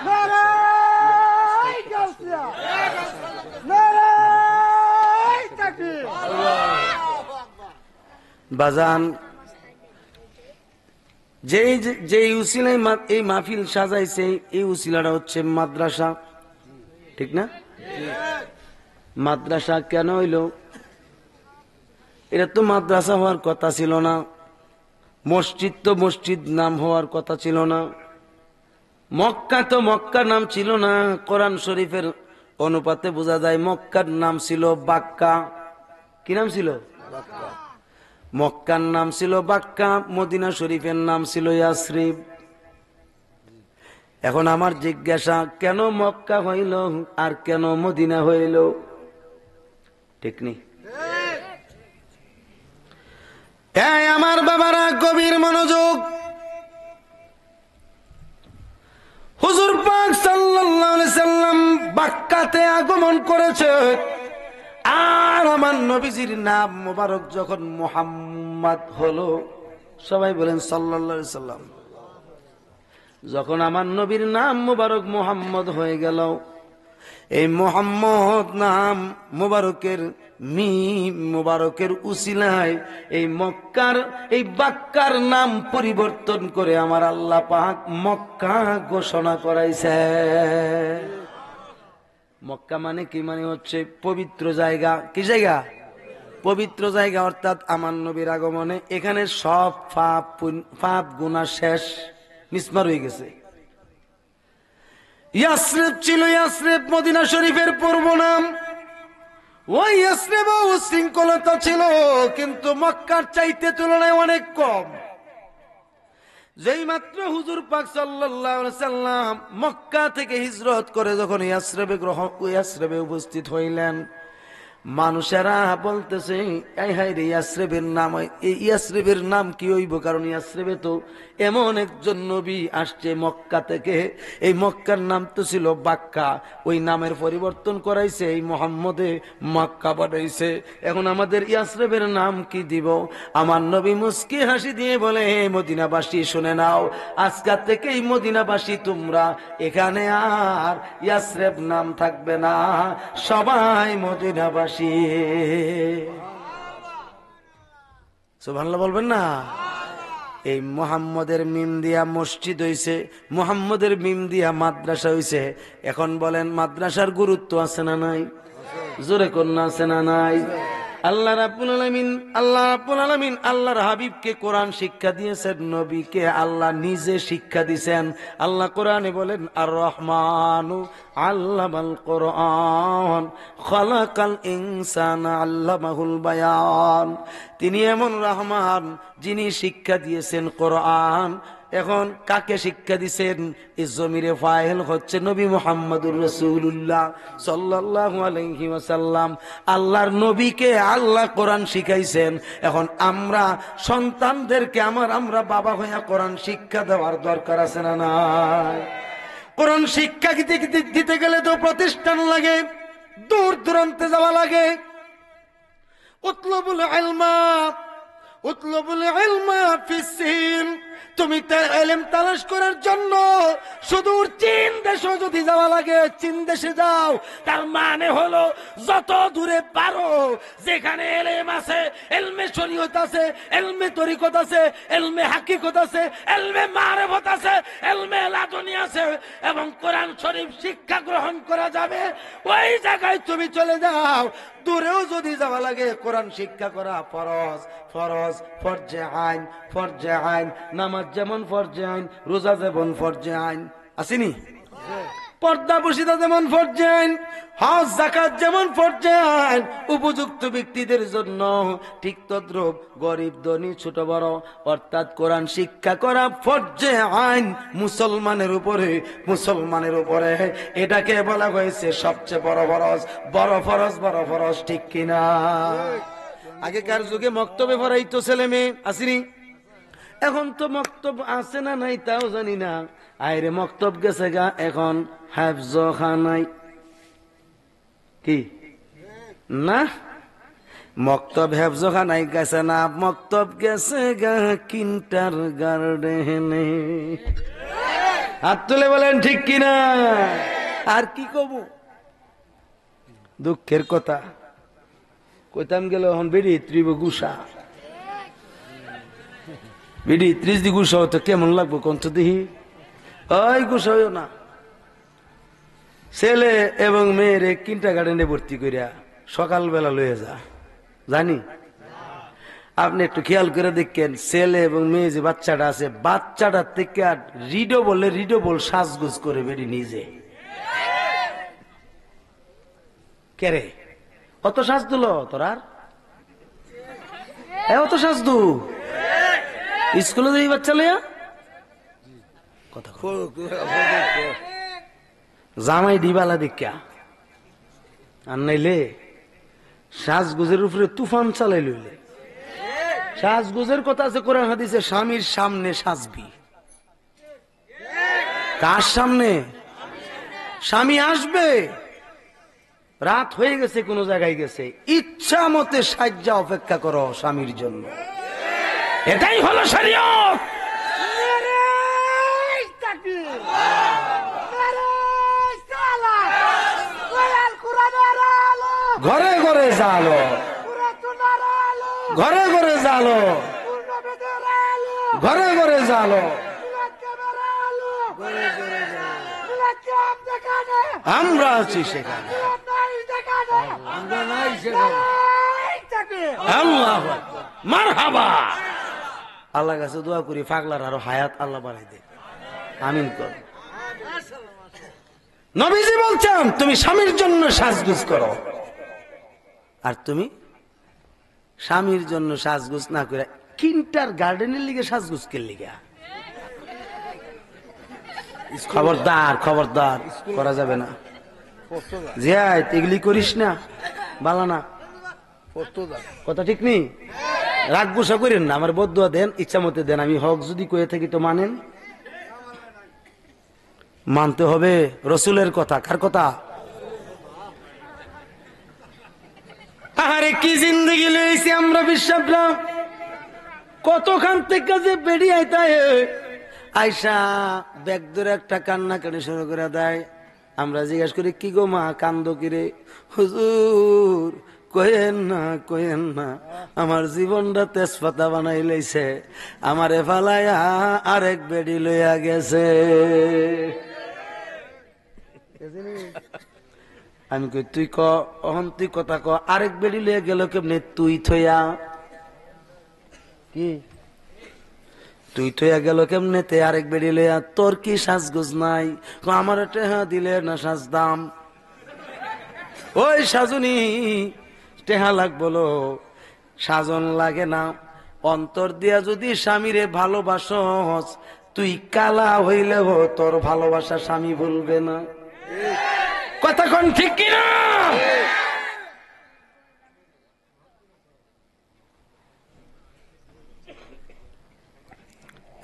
B: নারায়ে গাউসিয়া, নারায়ে তাকবীর।
A: বাজান, যেই উসিলায় এই মাহফিল সাজাইছে, এই উসিলাটা হচ্ছে মাদ্রাসা, ঠিক না? মাদ্রাসা কেন হইল? এটা তো মাদ্রাসা হওয়ার কথা ছিল না, মসজিদ তো মসজিদ নাম হওয়ার কথা ছিল না, মক্কা তো মক্কা নাম ছিল না। কোরআন শরীফের অনুপাতে বোঝা যায় মক্কার নাম ছিল বাক্কা। কি নাম ছিল? মক্কার নাম ছিল বাক্কা, মদিনা শরীফের নাম ছিল ইয়াসরিব। এখন আমার জিজ্ঞাসা, কেন মক্কা হইল আর কেন মদিনা হইল? ঠিক নেই? আমার বাবারা গভীর মনোযোগ। হুজুর পাক সাল্লাল্লাহু আলাইহি সাল্লাম বাক্কাতে আগমন করেছে, আর আমার নবীজির নাম মুবারক যখন মুহাম্মদ হলো, সবাই বলেন সাল্লাল্লাহু আলাইহি সাল্লাম। যখন আমার নবীর নাম মুবারক মুহাম্মদ হয়ে গেল, এই মুহাম্মদ নাম মুবারকের মুবারকের উসিলায় এই মক্কার এই বাক্কার নাম পরিবর্তন করে আমার আল্লাহ পাক মক্কা ঘোষণা করাইছে। মক্কা মানে কি? মানে হচ্ছে পবিত্র জায়গা। কি জায়গা? পবিত্র জায়গা। অর্থাৎ আমার নবীর আগমনে এখানে সব পাপ গুনাহ শেষ, মিসমার হয়ে গেছে। ইয়াসরিব ছিল, ইয়াসরিব মদিনা শরীফের পূর্ব নাম। ওই ইয়াসরিব উশৃঙ্খলতা ছিল, কিন্তু মক্কার চাইতে তুলনায় অনেক কম। যেই মাত্র হুজুর পাক সাল্লাল্লাহু আলাইহি সাল্লাম মক্কা থেকে হিজরত করে যখন ইয়াসরিবে উপস্থিত হইলেন, মানুষেরা বলতেছে, এই হায় রে, ইয়াসরিবের নাম, এই ইয়াসরিবের নাম কি হইব? কারণ ইয়াসরিবে তো এমন একজন নবী আসছে মক্কা থেকে, এই মক্কার নাম তো ছিল বাক্কা, ওই নামের পরিবর্তন করাইছে, এই মুহাম্মদে মক্কা বানাইছে। এখন আমাদের ইয়াসরিবের নাম কি দিব? আমার নবী মুস্কি হাসি দিয়ে বলে, হে মদিনাবাসী শুনে নাও, আজকাল থেকে এই মদিনাবাসী তোমরা এখানে আর ইয়াসরিব নাম থাকবে না, সবাই মদিনাবাসী। সুবহানাল্লাহ বলবেন না? এই মুহাম্মদের মিম দিয়া মসজিদ হইছে, মুহাম্মদের মিম দিয়া মাদ্রাসা হইছে। এখন বলেন, মাদ্রাসার গুরুত্ব আছে না নাই? জোরে কন্যা আছে না নাই? আল্লাহ রাব্বুল আলামিন আল্লাহর হাবিবকে কোরআন শিক্ষা দিয়েছেন, নবীকে আল্লাহ নিজে শিক্ষা দিয়েছেন। আল্লাহ কোরআনে বলেন, আর রহমানু আল্লামাল কোরআন খালাকাল ইনসানা আল্লামাহুল বায়ান। তিনি এমন রহমান যিনি শিক্ষা দিয়েছেন কোরআন। এখন কাকে শিক্ষা দিছেন? এই জমিরে ফাইল হচ্ছে নবী মুহাম্মদুর রাসূলুল্লাহ সাল্লাল্লাহু আলাইহি ওয়াসাল্লাম। আল্লাহর নবীকে আল্লাহ কোরআন শিখাইছেন। এখন আমরা সন্তানদেরকে আমরা বাবা হইয়া কোরআন শিক্ষা দেওয়ার দরকার আছে না নাই? কোরআন শিক্ষা দিতে গেলে তো প্রতিষ্ঠান লাগে, দূর দূরান্তে যাওয়া লাগে। উতলুবুল ইলমা ফিস-সিন। তুমি ইলম তালাশ করার জন্য সুদূর চীন দেশে যদি যাওয়া লাগে, চীন দেশে যাও। তার মানে হলো যত দূরে পারো, যেখানে ইলম আছে, ইলমে শরীয়ত আছে, ইলমে তরিকত আছে, ইলমে হাকিকত আছে, ইলমে মারিফত আছে, ইলমে লাদুনি আছে, এবং কোরআন শরীফ শিক্ষা গ্রহণ করা যাবে, ওই জায়গায় তুমি চলে যাও। দূরেও যদি যাওয়া লাগে, কোরআন শিক্ষা করা ফরজ। ফরজে আইন। নামাজ যেমন ফরজে আইন, রোজা যেমন ফরজে আইন, আসেনি? পর্দা বসিতা যেমন ফরজে আইন, হজ যাকাত যেমন ফরজে আইন উপযুক্ত ব্যক্তিদের জন্য, ঠিক তদ্রূপ গরিব ধনী ছোট বড়, অর্থাৎ কোরআন শিক্ষা করা ফরজে আইন মুসলমানের উপরে। এটাকে বলা হয়েছে সবচেয়ে বড় ফরজ। ঠিক কিনা? আগেকার যুগে মক্তবে পড়াইতো ছেলে মেয়ে, আসেনি? এখন তো মক্তব আছে না নাই তাও জানি না। আইরে মক্তব গেছে গা, এখন হাফজখানায়। কি না? মক্তব হেফজখানায় গেছে না, মক্তব গেছে গা কিন্টার গার্ডেনে। হাত তুলে বলেন ঠিক কিনা। আর কি কব, দুঃখের কথা কইতাম গেল এখন বেড়ি ত্রিব গুসা, বেড়ি 30 দি গুসা হতো কেমন লাগবো কোন তো দেখি। ওই গুসা হইও না, ছেলে এবং মেয়েরে কিন্টার গার্ডেনে ভর্তি করিয়া সকালবেলা লয়ে যা, জানি আপনি একটু খেয়াল করে দেখেন, ছেলে এবং মেয়ে যে বাচ্চাটা আছে, বাচ্চাটার থেকে আর রিডোবল সাজগুজ করে বেরি নিজে। কেরে অত সাজ দিল তোরার, অত সাজ দু স্কুলে যাই বাচ্চা লইয়া কথা জামাই দিবালা দেখা, আর নাইলে সাজগুজের উপরে তুফান চালাই লইলে। সাজগুজের কথা আছে কোরআন হাদিসে, স্বামীর সামনে সাজবি। কার সামনে? স্বামী আসবে, রাত হয়ে গেছে, কোন জায়গায় গেছে, ইচ্ছা মতে সাজ্জা অপেক্ষা করো স্বামীর জন্য, এটাই হলো শরীয়ত। ঘরে ঘরে জালো, ঘরে ঘরে জালো, ঘরে ঘরে জালো, আমরা আছি সেখানে। আল্লাহ মারহাবা। আল্লাহ কাছে দোয়া করি পাগলার আরো হায়াত আল্লাহ বাড়াই দে, আমিন কর। নবীজি বলছেন তুমি স্বামীর জন্য সাজগুজ করো, আর তুমি স্বামীর জন্য সাজগুজ না করে কিন্টার গার্ডেনের লিগে সাজগুজ কে লিগা? খবরদার, খবরদার, করা যাবে না। জিয়াই এগুলি করিস না, বালা না, কথা ঠিক নেই। রাগ গুসা করেন না, আমার বদুয়া দেন, ইচ্ছা মতে দেন, আমি হক যদি কয়ে থাকি তো মানেন, মানতে হবে রসুলের কথা। কার কথা? আরে কি জিন্দগি লইছি আমরা বিশ্বাসরা, কতখান থেকে যে বেরিয়ে আইতায় আইসা ব্যাগ ধরে একটা কান্না কানে শুরু করে দেয়। আমরা জিজ্ঞাসা করি কি গো মা কান্দো কিরে? হুজুর কয়েন না, কয়েন না, আমার জীবনটা তেজপাতা বানাই লইছে, আমারে ফালাইয়া আরেক বেডি লইয়া গেছে। আমি কই তুই ক, অহন তুই কথা ক, আরেক বেডি লইয়া গেল কেমনে? তুই থইয়া কি, তুই থইয়া গেল কেমনে তে আরেক বেডি লইয়া? তোর কি সাজগুজ নাই? আমার টেহা দিলে না সাজদাম। ওই সাজুনি টেহা লাগ বলো, সাজন লাগে না। অন্তর দিয়া যদি স্বামীরে ভালোবাসস, তুই কালা হইলেও তোর ভালোবাসা স্বামী ভুলবে না। কথা কোন ঠিক কিনা?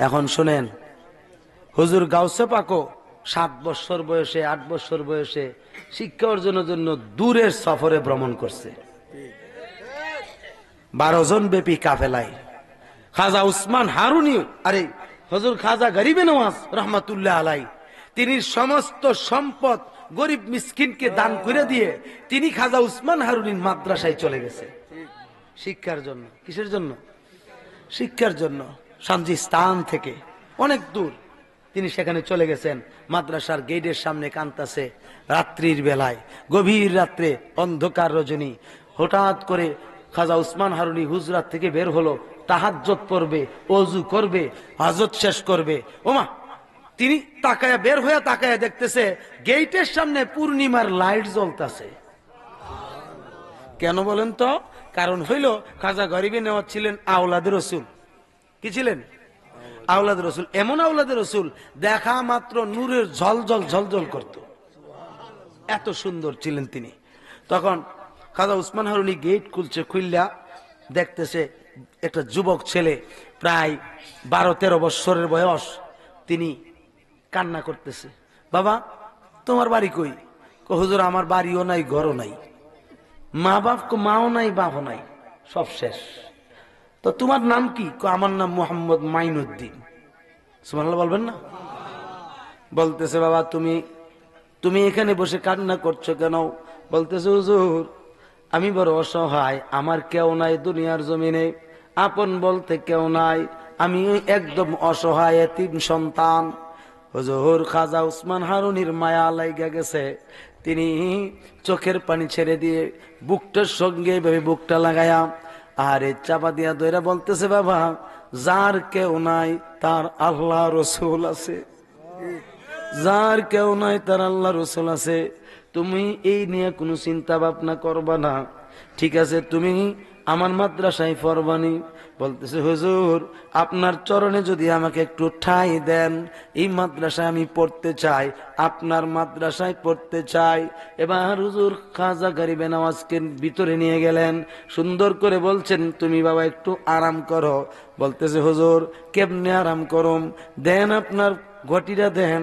A: এখন শোনেন, হুজুর গাউসে পাকো 7 বছর বয়সে, 8 বছর বয়সে শিক্ষা অর্জনের জন্য দূরের সফরে ভ্রমণ করছে, 12 জন ব্যাপী কাফেলায়। খাজা উসমান হারুনি, আরে হুজুর খাজা গরিবে নওয়াজ রহমাতুল্লাহ আলাই, তিনি সমস্ত সম্পদ গরিব মিসকিনকে দান করে দিয়ে তিনি খাজা উসমান হারুনির মাদ্রাসায় চলে গেছে শিক্ষার জন্য। কিসের জন্য? শিক্ষার জন্য। সানজিস্তান থেকে অনেক দূর তিনি সেখানে চলে গেছেন। মাদ্রাসার গেটের সামনে কান্তাছে, রাত্রির বেলায়, গভীর রাত্রে, অন্ধকার রজনী। হঠাৎ করে খাজা উসমান হারুনি হুজরাত থেকে বের হলো, তাহাজ্জুদ পড়বে, ওযু করবে, হাজত শেষ করবে। ওমা, তিনি তাকায়া বের হয়ে তাকায়া দেখতেছে গেটের সামনে পূর্ণিমার লাইট জ্বলতেছে। কেন বলেন তো? কারণ হইল খাজা গরিবে নেওয়া ছিলেন আওলাদ রসুল। কি ছিলেন? আওলাদ রসুল। এমন আওলাদ রসুল দেখা মাত্র নূরের ঝলঝল ঝলঝল করত, এত সুন্দর ছিলেন তিনি। তখন খাজা উসমান হারুনি গেট খুলছে, খুললা দেখতেছে একটা যুবক ছেলে, প্রায় 12-13 বৎসরের বয়স, তিনি কান্না করতেছে। বাবা তোমার বাড়ি কই? হুজুর আমার বাড়িও নাই, ঘরও নাই, মা বাপ, মাও নাই, বাপও নাই, সব শেষ। তো তোমার নাম কি? আমার নাম মোহাম্মদ মাইনুদ্দিন। সুবহানাল্লাহ বলবেন না? বলতেছে বাবা তুমি এখানে বসে কান্না করছো কেন? বলতেছে হুজুর আমি বড় অসহায়, আমার কেউ নাই দুনিয়ার জমিনে, আপন বলতে কেউ নাই, আমি একদম অসহায় এতিম সন্তান। হুজুর খাজা উসমান হারুনির মায়া লাইগা গেছে, তিনি চোখের পানি ছেড়ে দিয়ে বুকটার সঙ্গে এভাবে বুকটা লাগায়া আরে চাপা দিয়া দইরা বলতেছে বাবা যার কেউ নাই তার আল্লাহ রসুল আছে, যার কেউ নাই তার আল্লাহ রসুল আছে, তুমি এই নিয়ে কোনো চিন্তা ভাবনা করবা না, ঠিক আছে? তুমি আমার মাদ্রাসায় পড়বানি। বলতেছে হুজুর আপনার চরণে যদি আমাকে একটু ঠাঁই দেন, এই মাদ্রাসায় আমি পড়তে চাই, আপনার মাদ্রাসায় পড়তে চাই। এবার হুজুর খাজা গরিবে নওয়াজকে ভিতরে নিয়ে গেলেন, সুন্দর করে বলছেন তুমি বাবা একটু আরাম করো। বলতেছে হুজুর কেমনে আরাম করুম? দেন আপনার ঘটিটা দেন,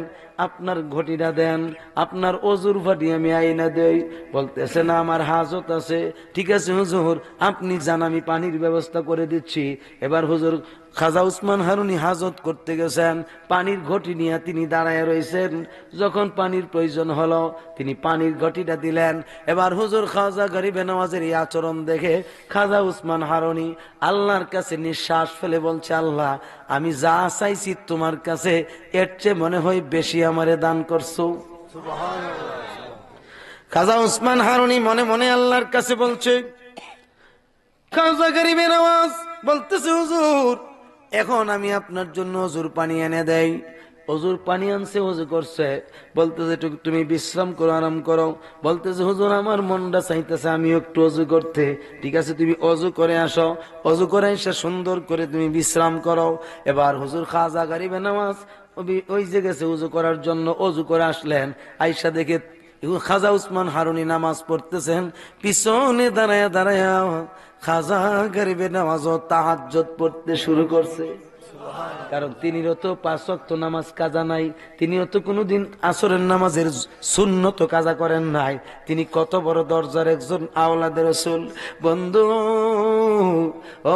A: আপনার ঘটিটা দেন, আপনার অজুর ফাটি আমি আইনা দেই। বলতেছে না আমার হাজত আছে। ঠিক আছে হুজুর আপনি যান, আমি পানির ব্যবস্থা করে দিচ্ছি। এবার হুজুর খাজা উসমান হারুনি হাজত করতে গেছেন, পানির ঘটি নিয়ে তিনি দাঁড়ায় রয়েছেন। যখন পানির প্রয়োজন হলো তিনি পানির ঘটিটা দিলেন। এবার হুজুর খাজা গরিবে নওয়াজের এই আচরণ দেখে খাজা উসমান হারুনি আল্লাহর কাছে নিঃশ্বাস ফেলে বলছে আল্লাহ আমি যা চাইছি তোমার কাছে এর চেয়ে মনে হয় বেশি আমারে দান করছো। খাজা উসমান হারুনি মনে মনে আল্লাহর কাছে বলছে। খাজা গরিবে নওয়াজ বলতেছে হুজুর এখন আমি আপনার জন্য অজুর পানি এনে দেই। অজুর পানি আনছে, অজু করছে। বলতেছে তুমি বিশ্রাম করো, আরাম করো। বলতেছে হুজুর আমার মনটা চাইতেছে আমি একটু অজু করতে। ঠিক আছে তুমি অজু করে আসো, অজু করে এসে সুন্দর করে তুমি বিশ্রাম করো। এবার হুজুর খাজা গরিবে নওয়াজ ওই যে গেছে অজু করার জন্য, অজু করে আসলেন। আইসা দেখে খাজা উসমান হারুনি নামাজ পড়তেছেন, পিছনে দাঁড়ায়া দাঁড়ায়া খাজা গরিবে নওয়াজ তাহাজ্জুদ পড়তে শুরু করছে। কারণ তিনিও তো 5 ওয়াক্ত নামাজ কাজা নাই, তিনিও তো কোনোদিন আসরের নামাজের সুন্নত কাজা করেন নাই। তিনি কত বড় দরজার একজন আওলাদের রাসূল। বন্ধু ও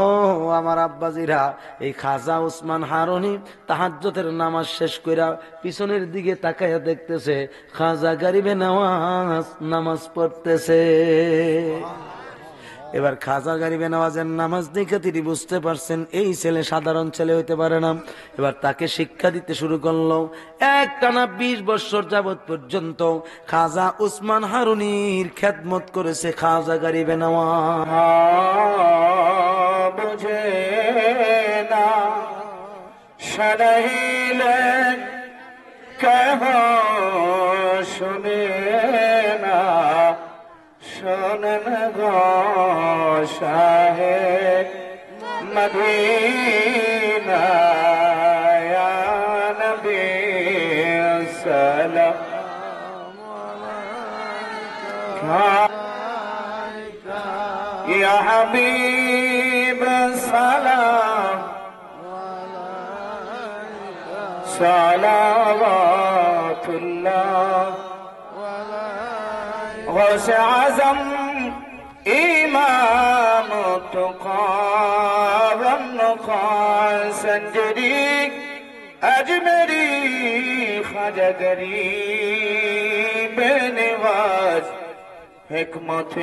A: আমার আব্বাজিরা, এই খাজা উসমান হারুনি তাহাজ্জুদের নামাজ শেষ কইরা পিছনের দিকে তাকায়া দেখতেছে খাজা গরিবে নওয়াজ নামাজ পড়তেছে। এবার খাজা গরিবে নওয়াজের নামাজ দেখে তিনি বুঝতে পারছেন এই ছেলে সাধারণ ছেলে হইতে পারে না। এবার তাকে শিক্ষা দিতে শুরু করলো। একটানা 20 বছর যাবত পর্যন্ত খাজা উসমান হারুনির খেদমত করেছে খাজা গরিবে নওয়াজ।
C: বুঝে না শরহিলেন কেহ শুনে না, শোনেন গো শাহে মদিনা ইয়া নবী সালাম ইয়া হাবিব সালাম সালাওয়াতুল্লাহ غوث اعظم امام تقى والنقى سنجری اجمری خواجہ غریب نواز حکمت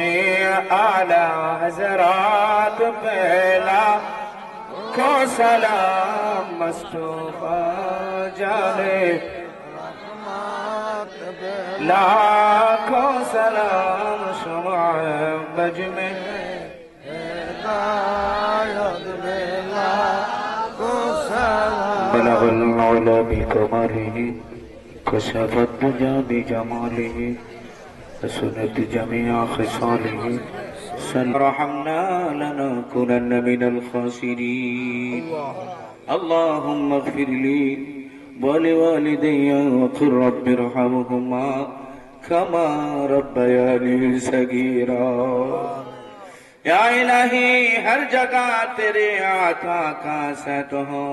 C: اعلی حضرات پہلا کو سلام مصطفیٰ جانے لاکھوں سلام شمع بج میں بلغ العلا بکمالہ کشف الدجى بجمالہ حسنت جميع خصاله رحمنا لنكونن من الخاسرين اللهم اغفر لي ولوالدي وقل رب ارحمهما كما ربياني صغيرا یا الہی ہر جگہ تیرے عطا کا ست ہو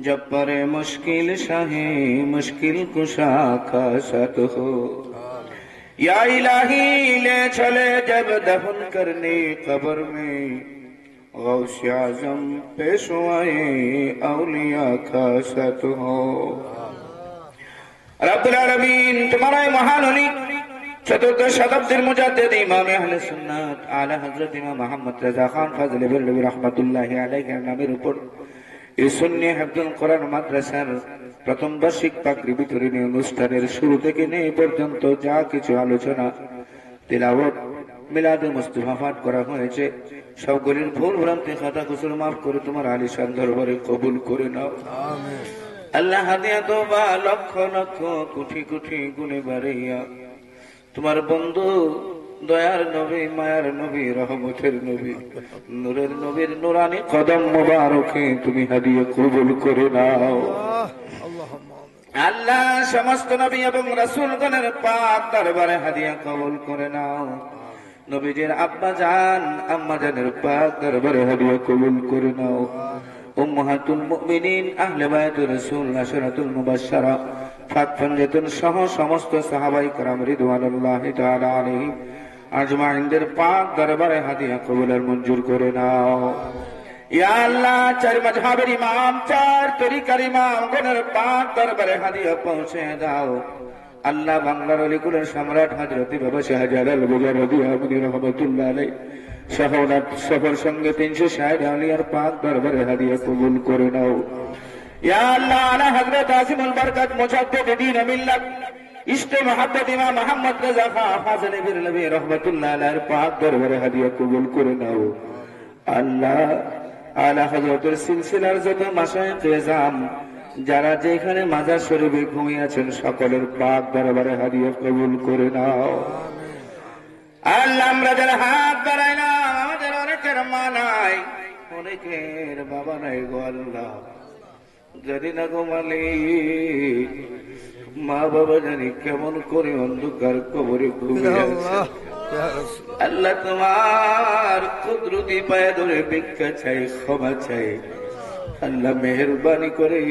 C: جب پر مشکل شاہ مشکل کشا کا ست ہو या इलाही ले चले जब दफन करने कब्र में गौस आजम पेशवाए औलिया का सत हो। रब्बुल आलमीन तुम्हारा महान होनी चतुर्दश शताब्दीर मुजाद्दिद इमाम আহলে সুন্নাত আলা হযরত ইমাম মুহাম্মদ রাজা খান ফাজলে বেরলভী রাহমাতুল্লাহি আলাইহির নামের উপর এই সুন্নি হিফজুল কোরআন মাদ্রাসার প্রথম বার্ষিক পাকড়ি বিতরণী অনুষ্ঠানের শুরু থেকে নিয়ে পর্যন্ত যা কিছু আলোচনা তিলাওয়াত মিলাদে মুস্তাফা পাঠ করা হয়েছে সবগুলির ভুল ভ্রান্তি খাতা কুসুর মাফ করে তোমার আলিশান দরবারে কবুল করে নাও। আমিন। আল্লাহ হাদিয়া তোবা লক্ষ লক্ষ কোটি কোটি গুণে বাড়াইয়া তোমার বন্ধু দয়ার নবী মায়ার নবী রহমতের নবী নূরের নবীর নুরানি কদম মোবারকে তুমি হাদিয়া কবুল করে নাও। আল্লাহ সমস্ত নবী এবং রাসূলগণের পাক দরবারে হাদিয়া কবুল করে নাও। নবীজির আব্বা জান আম্মা জানের পাক দরবারে হাদিয়া কবুল করে নাও। উম্মাহাতুল মুমিনিন আহলে বায়তুর রাসূল আশরাতুল মুবাশশারা পাক পঞ্জাতুন সহ সমস্ত সাহাবায়ে کرام রিদওয়ানুল্লাহি তাআলা আলাইহিম আজমাইনদের পাক দরবারে হাদিয়া কবুলের মঞ্জুর করে নাও। ইয়া আল্লাহ চার মাযহাবের ইমাম চার তরিকার ইমাম গণের পাক দরবারে হাদিয়া পৌঁছে দাও। আল্লাহ বাংলার অলিকুলের সম্রাট হযরত বাবা শাহজালাল বুজারদি আহমদী রহমাতুল্লাহ আলাইহি শাহাদাত সফর সঙ্গে 360 আলিয়ার পাক দরবারে হাদিয়া কবুল করে নাও। ইয়া আল্লাহ আলা হযরত আসিমুল বরকত মুজাদ্দিদ দ্বীন মিল্লাত ইশকে মোহাব্বত ইমাম মুহাম্মদ রাজা খান ফাজলে বেরলভী রাহমাতুল্লাহ আলাইহির পাক দরবারে হাদিয়া কবুল করে নাও। আল্লাহ আলা হযরতের সিলসিলার যত মাশায়েখ এজাম যারা যেখানে মাজার শরীফে ঘুমিয়ে আছেন সকলের পাক দরবারে হাদিয়া কবুল করে নাও। আল্লাহ আমরা যারা হাত বাড়াইলাম আমাদের অনেকের মা নাই অনেকের বাবা নাই গো আল্লাহ জানি না গো মালিক মা বাবা জানি কেমন করে অন্ধকার কবরে ঘুমিয়ে আছে। আল্লাহ তোমার কুদরতি পায়ে ধরে ভিক্ষা চাই ক্ষমা চাই। আল্লাহ মেহেরবানি করে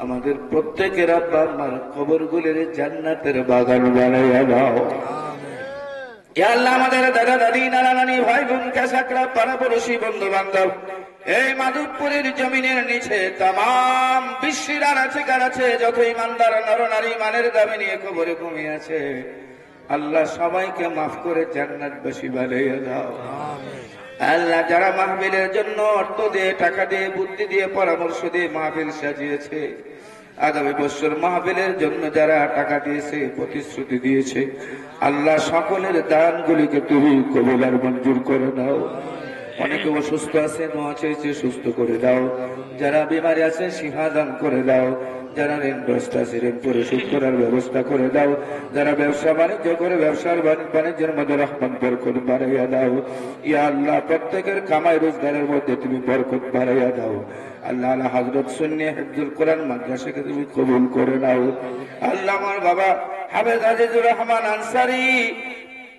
C: আমাদের প্রত্যেকের আব্বা আম্মার কবরগুলির জান্নাতের বাগান বানাইয়া দাও। ইয়া আল্লাহ আমাদের দাদা দাদি নানা নানি ভাই বোন কাসাকরা পাড়া পড়োশি বন্ধু বান্ধব এই মাধবপুরের জমিনের নিচে তামাম বিশ্বের আনাচে কানাচে যত ইমানদার নর নারী ইমানের দাবি নিয়ে কবরে ঘুমিয়ে আছে আল্লাহ সবাইকে মাফ করে জান্নাতবাসী বানাইয়া দাও। আল্লাহ যারা মাহফিলের জন্য অর্থ দিয়ে টাকা দিয়ে বুদ্ধি দিয়ে পরামর্শ দিয়ে মাহফিল সাজিয়েছে আগামী বছর মাহফিলের জন্য যারা টাকা দিয়েছে প্রতিশ্রুতি দিয়েছে আল্লাহ সকলের দানগুলিকে তুমি কবুল আর মঞ্জুর করে নাও। অনেকে অসুস্থ আছে দোয়া চেয়েছে সুস্থ করে দাও। যারা বিমারি আছে শিফা দান করে দাও। যারা ঋণগ্রস্ত আছে ঋণ পরিশোধ করার ব্যবস্থা করে দাও। যারা ব্যবসা বাণিজ্য করে ব্যবসার বাণিজ্যের মধ্যে রহমত বরকত বাড়াইয়া দাও। ইয়া আল্লাহ প্রত্যেকের কামাই রোজগারের মধ্যে তুমি বরকত বাড়াইয়া দাও। আল্লাহ আল্লাহ হযরত সুন্নি হিফজুল কোরআন মাদ্রাসাকে তুমি কবুল করে নাও। আল্লাহ আমার বাবা হাফেজ আজিজুর রহমান আনসারী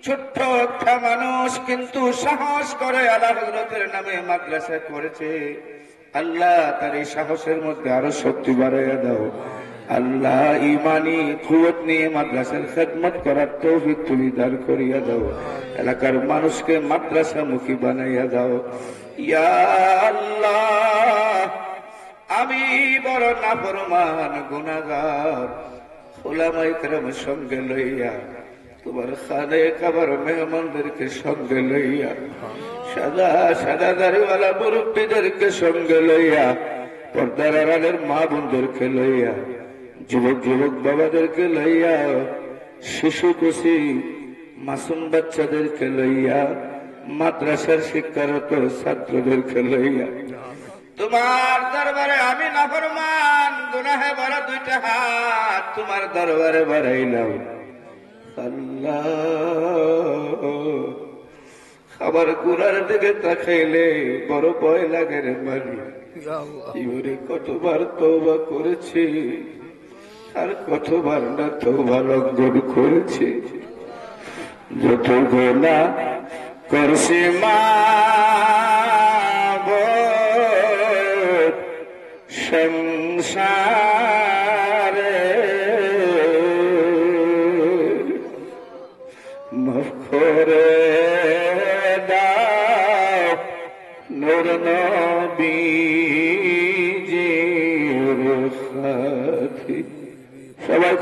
C: ছোট্ট একটা মানুষ কিন্তু সাহস করে আলা হযরতের নামে মাদ্রাসা করেছে আল্লাহ তার এই সাহসের মধ্যে আরো শক্তি বাড়াইয়া দাও। আল্লাহ ইমানি কুওয়াত নিয়ে মাদ্রাসার খেদমত করার তৌফিক তুমি দান করিয়া দাও। এলাকার মানুষকে মাদ্রাসা মুখী বানাইয়া দাও। ইয়া আল্লাহ আমি বড় নাফরমান গুনাহগার উলামায়ে কেরামের সঙ্গে লইয়া তোমার খানে কাবার মেহমানদেরকে সঙ্গে লইয়া সাদা সাদা দাড়িওয়ালা মুরব্বীদেরকে সঙ্গে লইয়া পর্দার আড়ালের মা বোনদেরকে লইয়া যুবক যুবক বাবাদেরকে লইয়া শিশু কুশি মাসুম বাচ্চাদেরকে লইয়া মাদ্রাসার শিক্ষারত ছাত্রদেরকে লইয়া তোমার দরবারে আমি নাফরমান গুনাহে ভরা দুইটা হাত তোমার দরবারে বাড়াইলাম। আল্লাহ খাবার গুনার দিকে তাকাইলে বড় ভয় লাগে রে মালি। জীবনে কতবার তওবা করেছি আর কতবার না তওবা লঙ্ঘন করেছি। যত গুনাহ করছি মাবুদ সংসারে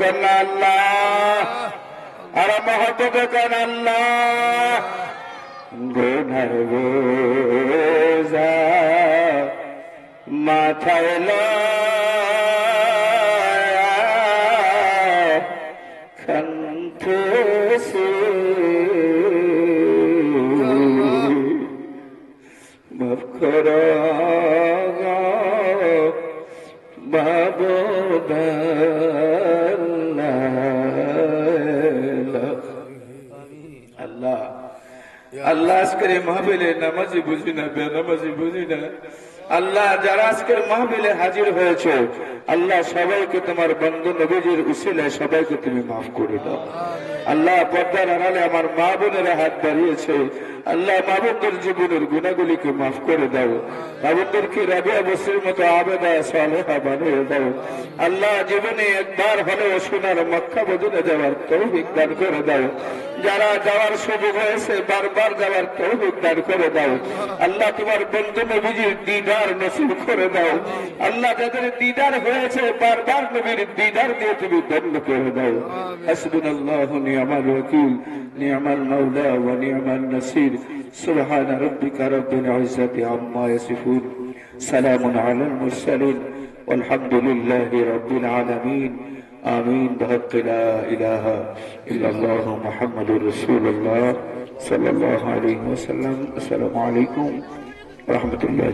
C: করেন না আল্লাহ, আর মহব্বতে করেন আল্লাহ। গুনার বোঝা মাথায় লয়া কাঁদতেছি, মাফ করো আল্লাহ। আল্লাহ আজকের এই মাহফিলে নামাজি বুঝি না, বেনামাজি বুঝি না, আল্লাহ যারা আজকের মাহফিলে হাজির হয়েছে আল্লাহ সবাইকে তোমার বন্ধু নবীজির উসিলায় সবাইকে তুমি মাফ করে দাও। আল্লাহ পর্দার আড়ালে আমার মা বোনেরা হাত বাড়িয়েছে, আল্লাহ মা বোনদের জীবনের গুণাগুলিকে মাফ করে দাও, মা বোনদেরকে রাবিয়া বসির মতো আবেদা সালেহা বানিয়ে দাও। আল্লাহ জীবনে একবার হলেও সোনার মক্কা মদিনা যাওয়ার তৌফিক দান করে দাও। যারা যাওয়ার সুযোগ হয়েছে বারবার যাওয়ার তৌফিক দান করে দাও। আল্লাহ তোমার বন্ধু নবীজির দিদার নসিব করে দাও। আল্লাহ যাদের দিদার হয়েছে বারবার নবীর দিদার দিয়ে তুমি ধন্য করে দাও। হাসবুনাল্লাহু নি'মাল ওয়াকিল, নি'মাল মাওলা ওয়া নি'মান নাসির। সুবহান রাব্বিকা রাব্বিল ইজ্জাতি আম্মা ইয়াসিফুন, সালামুন আলাল মুরসালিন, ওয়ালহামদুলিল্লাহি রাব্বিল আলামিন। آمين بحق لا إله إلا الله محمد رسول الله صلى الله عليه وسلم. السلام عليكم ورحمة الله.